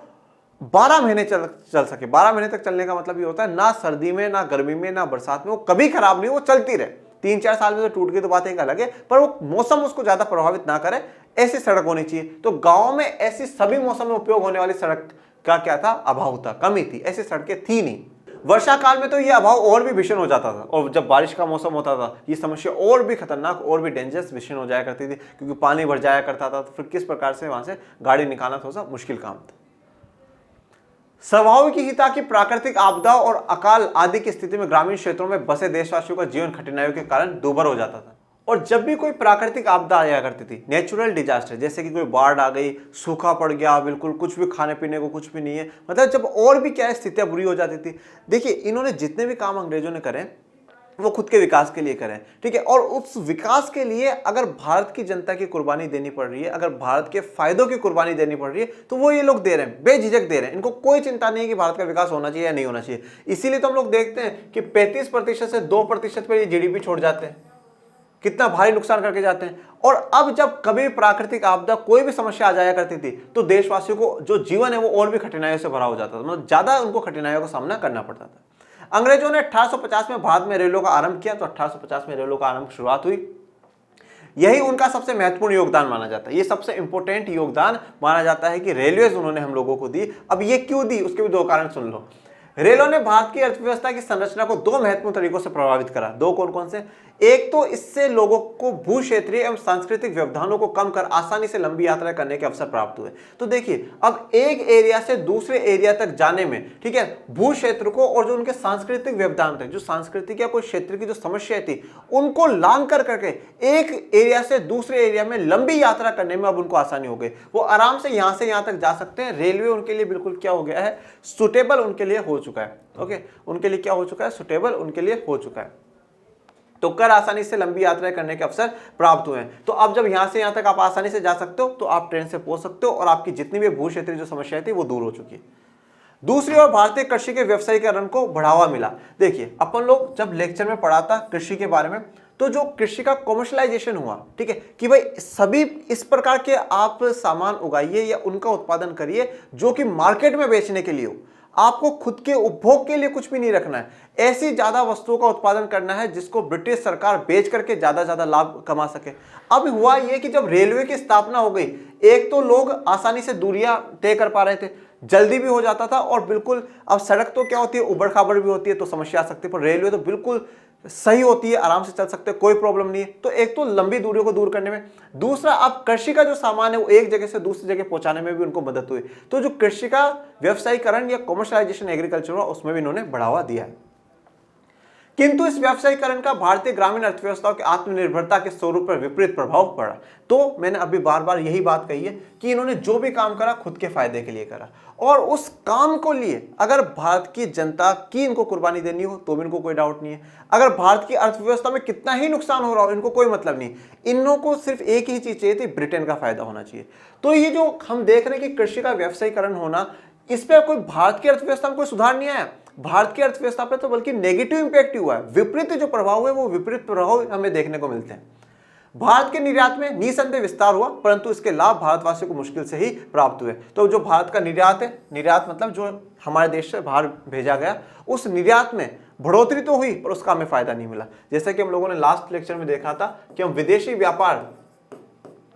A: 12 महीने चल सके। 12 महीने तक चलने का मतलब ये होता है ना सर्दी में, ना गर्मी में, ना बरसात में, वो कभी खराब नहीं, वो चलती रहे। 3-4 साल में तो टूट गई तो बात एक अलग है, पर वो मौसम उसको ज्यादा प्रभावित ना करे, ऐसी सड़क होनी चाहिए। तो गांव में ऐसी सभी मौसम में उपयोग होने वाली सड़क का क्या था, अभाव था, कमी थी, ऐसी सड़कें थी नहीं। वर्षा काल में तो ये अभाव और भी भीषण हो जाता था, और जब बारिश का मौसम होता था ये समस्या और भी खतरनाक और भी डेंजरस भीषण हो जाया करती थी, क्योंकि पानी भर जाया करता था। तो फिर किस प्रकार से वहां से गाड़ी निकालना थोड़ा सा मुश्किल काम था। स्वाभाविक ही था कि प्राकृतिक आपदा और अकाल आदि की स्थिति में ग्रामीण क्षेत्रों में बसे देशवासियों का जीवन कठिनाइयों के कारण दूभर हो जाता था। और जब भी कोई प्राकृतिक आपदा आया करती थी, नेचुरल डिजास्टर, जैसे कि कोई बाढ़ आ गई, सूखा पड़ गया, बिल्कुल कुछ भी खाने पीने को कुछ भी नहीं है, मतलब जब और भी क्या स्थितियां बुरी हो जाती थी। देखिए इन्होंने जितने भी काम अंग्रेजों ने करे वो खुद के विकास के लिए करें, ठीक है, और उस विकास के लिए अगर भारत की जनता की कुर्बानी देनी पड़ रही है, अगर भारत के फायदों की कुर्बानी देनी पड़ रही है, तो वो ये लोग दे रहे हैं, बेझिझक दे रहे हैं। इनको कोई चिंता नहीं है कि भारत का विकास होना चाहिए या नहीं होना चाहिए। इसीलिए तो हम लोग देखते हैं कि 35% से 2% पर ये जीडीपी छोड़ जाते हैं, कितना भारी नुकसान करके जाते हैं। और अब जब कभी प्राकृतिक आपदा कोई भी समस्या आ जाया करती थी तो देशवासियों को जो जीवन है वो और भी कठिनाइयों से भरा हो जाता था, मतलब ज्यादा उनको कठिनाइयों का सामना करना पड़ता था। अंग्रेजों ने 1850 में भारत में रेलों का आरंभ किया, तो 1850 में रेलों का आरंभ शुरुआत हुई। यही उनका सबसे महत्वपूर्ण योगदान माना जाता है, ये सबसे इंपॉर्टेंट योगदान माना जाता है कि रेलवेज उन्होंने हम लोगों को दी। अब ये क्यों दी उसके भी 2 कारण सुन लो। रेलों ने भारत की अर्थव्यवस्था की संरचना को 2 महत्वपूर्ण तरीकों से प्रभावित करा। 2 कौन कौन से? एक तो इससे लोगों को भू क्षेत्रीय एवं सांस्कृतिक व्यवधानों को कम कर आसानी से लंबी यात्रा करने के अवसर प्राप्त हुए। तो देखिए अब एक एरिया से दूसरे एरिया तक जाने में, ठीक है, भू क्षेत्र को और जो उनके सांस्कृतिक व्यवधान थे, जो सांस्कृतिक या कोई क्षेत्र की जो समस्या थी, उनको लांग कर करके एक एरिया से दूसरे एरिया में लंबी यात्रा करने में अब उनको आसानी हो गई। वो आराम से यहां से यहां तक जा सकते हैं। रेलवे उनके लिए बिल्कुल क्या हो गया है, सुटेबल उनके लिए हो चुका है। ओके, उनके लिए क्या हो चुका है, सुटेबल उनके लिए हो चुका है। तो कर आसानी से लंबी यात्रा करने के अवसर प्राप्त हुए हैं। तो अब जब यहां से यहां तक आप आसानी से जा सकते हो तो आप ट्रेन से पहुंच सकते हो और आपकी जितनी भी भू क्षेत्रीय जो समस्याएं थी वो दूर हो चुकी है। दूसरी ओर भारतीय कृषि के व्यवसायीकरण को बढ़ावा मिला। देखिए अपन लोग जब लेक्चर में पढ़ा था कृषि के बारे में, तो जो कृषि का कॉमर्शलाइजेशन हुआ, ठीक है, कि भाई सभी इस प्रकार के आप सामान उगाइए या उनका उत्पादन करिए जो कि मार्केट में बेचने के लिए हो, आपको खुद के उपभोग के लिए कुछ भी नहीं रखना है। ऐसी ज्यादा वस्तुओं का उत्पादन करना है जिसको ब्रिटिश सरकार बेच करके ज्यादा लाभ कमा सके। अब हुआ यह कि जब रेलवे की स्थापना हो गई, एक तो लोग आसानी से दूरियां तय कर पा रहे थे, जल्दी भी हो जाता था, और बिल्कुल अब सड़क तो क्या होती है, उबड़ खाबड़ भी होती है तो समस्या आ सकती है, पर रेलवे तो बिल्कुल सही होती है, आराम से चल सकते हैं, कोई प्रॉब्लम नहीं है। तो एक तो लंबी दूरियों को दूर करने में, दूसरा अब कृषि का जो सामान है वो एक जगह से दूसरी जगह पहुंचाने में भी उनको मदद हुई। तो जो कृषि का व्यवसायीकरण या कमर्शियलाइजेशन एग्रीकल्चर हुआ उसमें भी इन्होंने बढ़ावा दिया है। किंतु इस व्यवसायीकरण का भारतीय ग्रामीण अर्थव्यवस्था की आत्मनिर्भरता के स्वरूप पर विपरीत प्रभाव पड़ा। तो मैंने अभी बार बार यही बात कही है कि इन्होंने जो भी काम करा खुद के फायदे के लिए करा, और उस काम को लिए अगर भारत की जनता की इनको कुर्बानी देनी हो तो भी इनको कोई डाउट नहीं है। अगर भारत की अर्थव्यवस्था में कितना ही नुकसान हो रहा हो इनको कोई मतलब नहीं, इन्हों को सिर्फ एक ही चीज चाहिए थी, ब्रिटेन का फायदा होना चाहिए। तो ये जो हम देख रहे हैं कि कृषि का व्यवसायीकरण होना, इस पर कोई भारत की अर्थव्यवस्था में कोई सुधार नहीं आया, भारत की अर्थव्यवस्था पर तो बल्कि नेगेटिव इंपैक्ट हुआ है। विपरीत जो प्रभाव है वो विपरीत प्रभाव हमें देखने को मिलते हैं। भारत के निर्यात में निसंदेह विस्तार हुआ, परंतु इसके लाभ भारतवासियों को मुश्किल से ही प्राप्त हुए। तो जो भारत का निर्यात है, निर्यात मतलब जो हमारे देश से बाहर भेजा गया, उस निर्यात में बढ़ोतरी तो हुई पर उसका हमें फायदा नहीं मिला। जैसे कि हम लोगों ने लास्ट लेक्चर में देखा था कि हम विदेशी व्यापार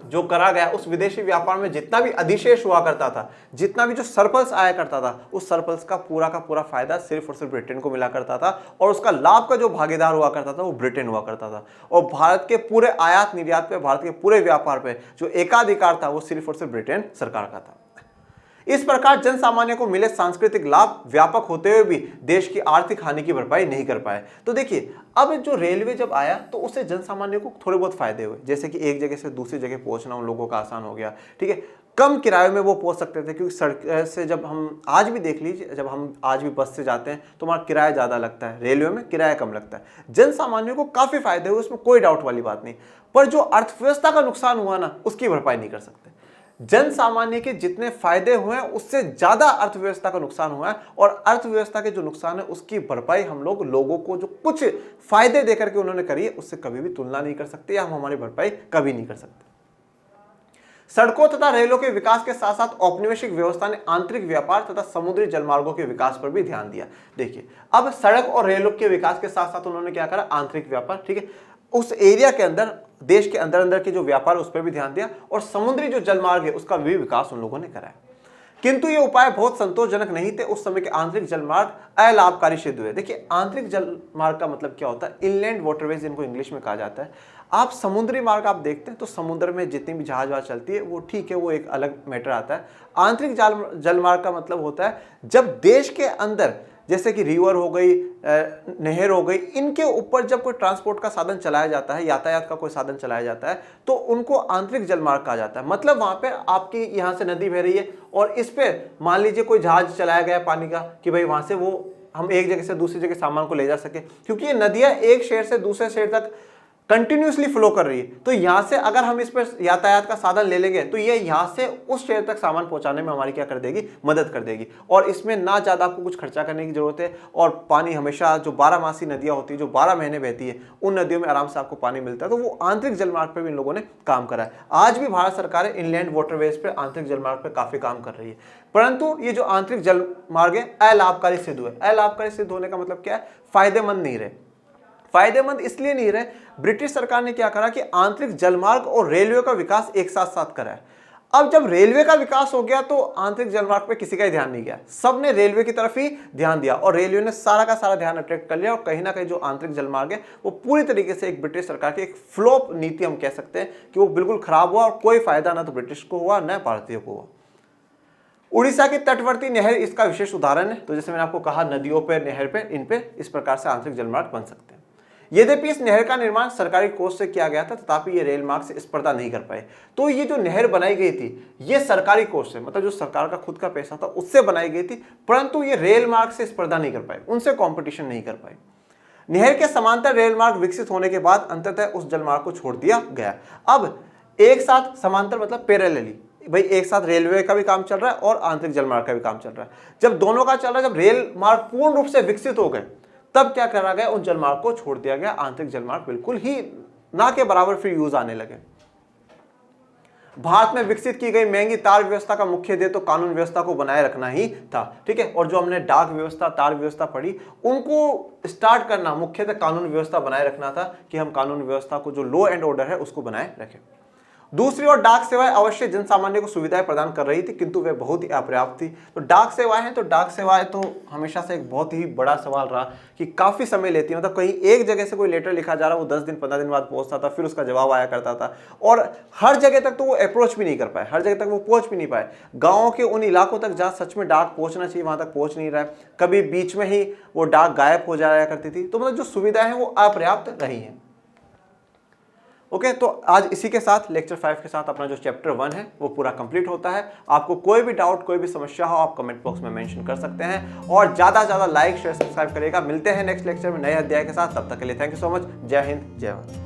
A: जो करा गया, उस विदेशी व्यापार में जितना भी अधिशेष हुआ करता था, जितना भी जो सरप्लस आया करता था, उस सरप्लस का पूरा फायदा सिर्फ और सिर्फ ब्रिटेन को मिला करता था, और उसका लाभ का जो भागीदार हुआ करता था वो ब्रिटेन हुआ करता था। और भारत के पूरे आयात निर्यात पे, भारत के पूरे व्यापार पे जो एकाधिकार था वो सिर्फ और सिर्फ ब्रिटेन सरकार का था। इस प्रकार जन सामान्य को मिले सांस्कृतिक लाभ व्यापक होते हुए भी देश की आर्थिक हानि की भरपाई नहीं कर पाए। तो देखिए, अब जो रेलवे जब आया तो उससे जन सामान्य को थोड़े बहुत फायदे हुए, जैसे कि एक जगह से दूसरी जगह पहुंचना उन लोगों का आसान हो गया। ठीक है, कम किराए में वो पहुंच सकते थे, क्योंकि सड़क से जब हम आज भी देख लीजिए, जब हम आज भी बस से जाते हैं तो हमारा किराया ज़्यादा लगता है, रेलवे में किराया कम लगता है। जन सामान्य को काफ़ी फायदे हुए, उसमें कोई डाउट वाली बात नहीं। पर जो अर्थव्यवस्था का नुकसान हुआ ना, उसकी भरपाई नहीं कर सकते। जन सामान्य के जितने फायदे हुए हैं उससे ज्यादा अर्थव्यवस्था का नुकसान हुआ है, और अर्थव्यवस्था के जो नुकसान है उसकी भरपाई हम लोगों को जो कुछ फायदे देकर के उन्होंने करी है उससे कभी भी तुलना नहीं कर सकते, या हम हमारी भरपाई कभी नहीं कर सकते। सड़कों तथा रेलों के विकास के साथ साथ औपनिवेशिक व्यवस्था ने आंतरिक व्यापार तथा समुद्री जलमार्गों के विकास पर भी ध्यान दिया। देखिए, अब सड़क और रेलों के विकास के साथ साथ उन्होंने क्या करा, आंतरिक व्यापार, ठीक है, उस एरिया के अंदर, देश के अंदर अंदर के जो व्यापार उस पर भी ध्यान दिया, और समुद्री जो जलमार्ग है उसका भी विकास उन लोगों ने कराया। किंतु ये उपाय बहुत संतोषजनक नहीं थे। उस समय के आंतरिक जलमार्ग अलाभकारी सिद्ध हुए। देखिए, आंतरिक जलमार्ग का मतलब क्या होता है, इनलैंड वाटरवेज इनको इंग्लिश में कहा जाता है। आप समुद्री मार्ग आप देखते हैं तो समुद्र में जितनी भी जहाज वहाज चलती है वो ठीक है, वो एक अलग मैटर आता है। आंतरिक जलमार्ग का मतलब होता है जब देश के अंदर, जैसे कि रिवर हो गई, नहर हो गई, इनके ऊपर जब कोई ट्रांसपोर्ट का साधन चलाया जाता है, यातायात का कोई साधन चलाया जाता है, तो उनको आंतरिक जलमार्ग कहा जाता है। मतलब वहां पे आपकी यहाँ से नदी बह रही है और इस पे मान लीजिए कोई जहाज चलाया गया पानी का, कि भाई वहां से वो हम एक जगह से दूसरी जगह सामान को ले जा सके, क्योंकि ये नदियां एक शहर से दूसरे शहर तक कंटिन्यूसली फ्लो कर रही है। तो यहां से अगर हम इस पर यातायात का साधन ले लेंगे तो ये यहां से उस शहर तक सामान पहुंचाने में हमारी क्या कर देगी, मदद कर देगी। और इसमें ना ज्यादा आपको कुछ खर्चा करने की जरूरत है, और पानी हमेशा, जो 12 मासी नदियां होती है जो 12 महीने बहती है, उन नदियों में आराम से आपको पानी मिलता है। तो वो आंतरिक जलमार्ग पर भी इन लोगों ने काम करा है। आज भी भारत सरकार इनलैंड वाटरवेज पे, आंतरिक जलमार्ग पर काफी काम कर रही है। परंतु ये जो आंतरिक जलमार्ग है अलाभकारी सिद्ध हुए। अलाभकारी सिद्ध होने का मतलब क्या है, फायदेमंद नहीं रहे। फायदेमंद इसलिए नहीं रहे, ब्रिटिश सरकार ने क्या करा कि आंतरिक जलमार्ग और रेलवे का विकास एक साथ साथ करा है। अब जब रेलवे का विकास हो गया तो आंतरिक जलमार्ग पे किसी का ही ध्यान नहीं गया, सबने रेलवे की तरफ ही ध्यान दिया, और रेलवे ने सारा का सारा ध्यान अट्रैक्ट कर लिया। और कहीं ना कहीं जो आंतरिक जलमार्ग है वो पूरी तरीके से एक ब्रिटिश सरकार की एक फ्लॉप नीति हम कह सकते हैं कि वो बिल्कुल खराब हुआ, और कोई फायदा ना तो ब्रिटिश को हुआ न भारतीय को हुआ। उड़ीसा की तटवर्ती नहर इसका विशेष उदाहरण है। तो जैसे मैंने आपको कहा, नदियों पर, नहर पे, इन पे इस प्रकार से आंतरिक जलमार्ग बन सकते हैं। यद्यपि इस नहर का निर्माण सरकारी कोष से किया गया था, तथापि ये रेल मार्ग से स्पर्धा नहीं कर पाए। तो ये जो नहर बनाई गई थी ये सरकारी कोष से, मतलब जो सरकार का खुद का पैसा था उससे बनाई गई थी, परंतु ये रेल मार्ग से स्पर्धा नहीं कर पाए, उनसे कॉम्पिटिशन नहीं कर पाए। नहर के समांतर रेल मार्ग विकसित होने के बाद अंततः उस जलमार्ग को छोड़ दिया गया। अब एक साथ समांतर मतलब पैरेलली, भाई एक साथ रेलवे का भी काम चल रहा है और आंतरिक जलमार्ग का भी काम चल रहा है। जब दोनों का चल रहा है, जब रेल मार्ग पूर्ण रूप से विकसित हो गए, तब क्या करा गया, उन जलमार्ग को छोड़ दिया गया। आंतरिक जलमार्ग बिल्कुल ही ना के बराबर फिर यूज आने लगे। भारत में विकसित की गई महंगी तार व्यवस्था का मुख्य ध्येय तो कानून व्यवस्था को बनाए रखना ही था, ठीक है। और जो हमने डाक व्यवस्था, तार व्यवस्था पढ़ी, उनको स्टार्ट करना मुख्यतः कानून व्यवस्था बनाए रखना था, कि हम कानून व्यवस्था को, जो लॉ एंड ऑर्डर है, उसको बनाए रखें। दूसरी ओर डाक सेवाएं अवश्य जन सामान्य को सुविधाएं प्रदान कर रही थी, किंतु वे बहुत ही अपर्याप्त थी। तो डाक सेवाएं हैं, तो डाक सेवाएं तो हमेशा से एक बहुत ही बड़ा सवाल रहा कि काफी समय लेती है। मतलब कहीं एक जगह से कोई लेटर लिखा जा रहा, वो 10 दिन 15 दिन बाद पहुंचता था, फिर उसका जवाब आया करता था, और हर जगह तक तो वो अप्रोच भी नहीं कर पाए, हर जगह तक वो पहुंच भी नहीं पाए। गाँव के उन इलाकों तक जहाँ सच में डाक पहुंचना चाहिए वहां तक पहुंच नहीं रहा है, कभी बीच में ही वो डाक गायब हो जाया करती थी। तो मतलब जो सुविधाएं हैं वो अपर्याप्त रही हैं। ओके, तो आज इसी के साथ लेक्चर 5 के साथ अपना जो चैप्टर 1 है वो पूरा कंप्लीट होता है। आपको कोई भी डाउट, कोई भी समस्या हो, आप कमेंट बॉक्स में मेंशन कर सकते हैं, और ज्यादा से ज्यादा लाइक, शेयर, सब्सक्राइब करिएगा। मिलते हैं नेक्स्ट लेक्चर में नए अध्याय के साथ, तब तक के लिए थैंक यू सो मच। जय हिंद, जय भारत।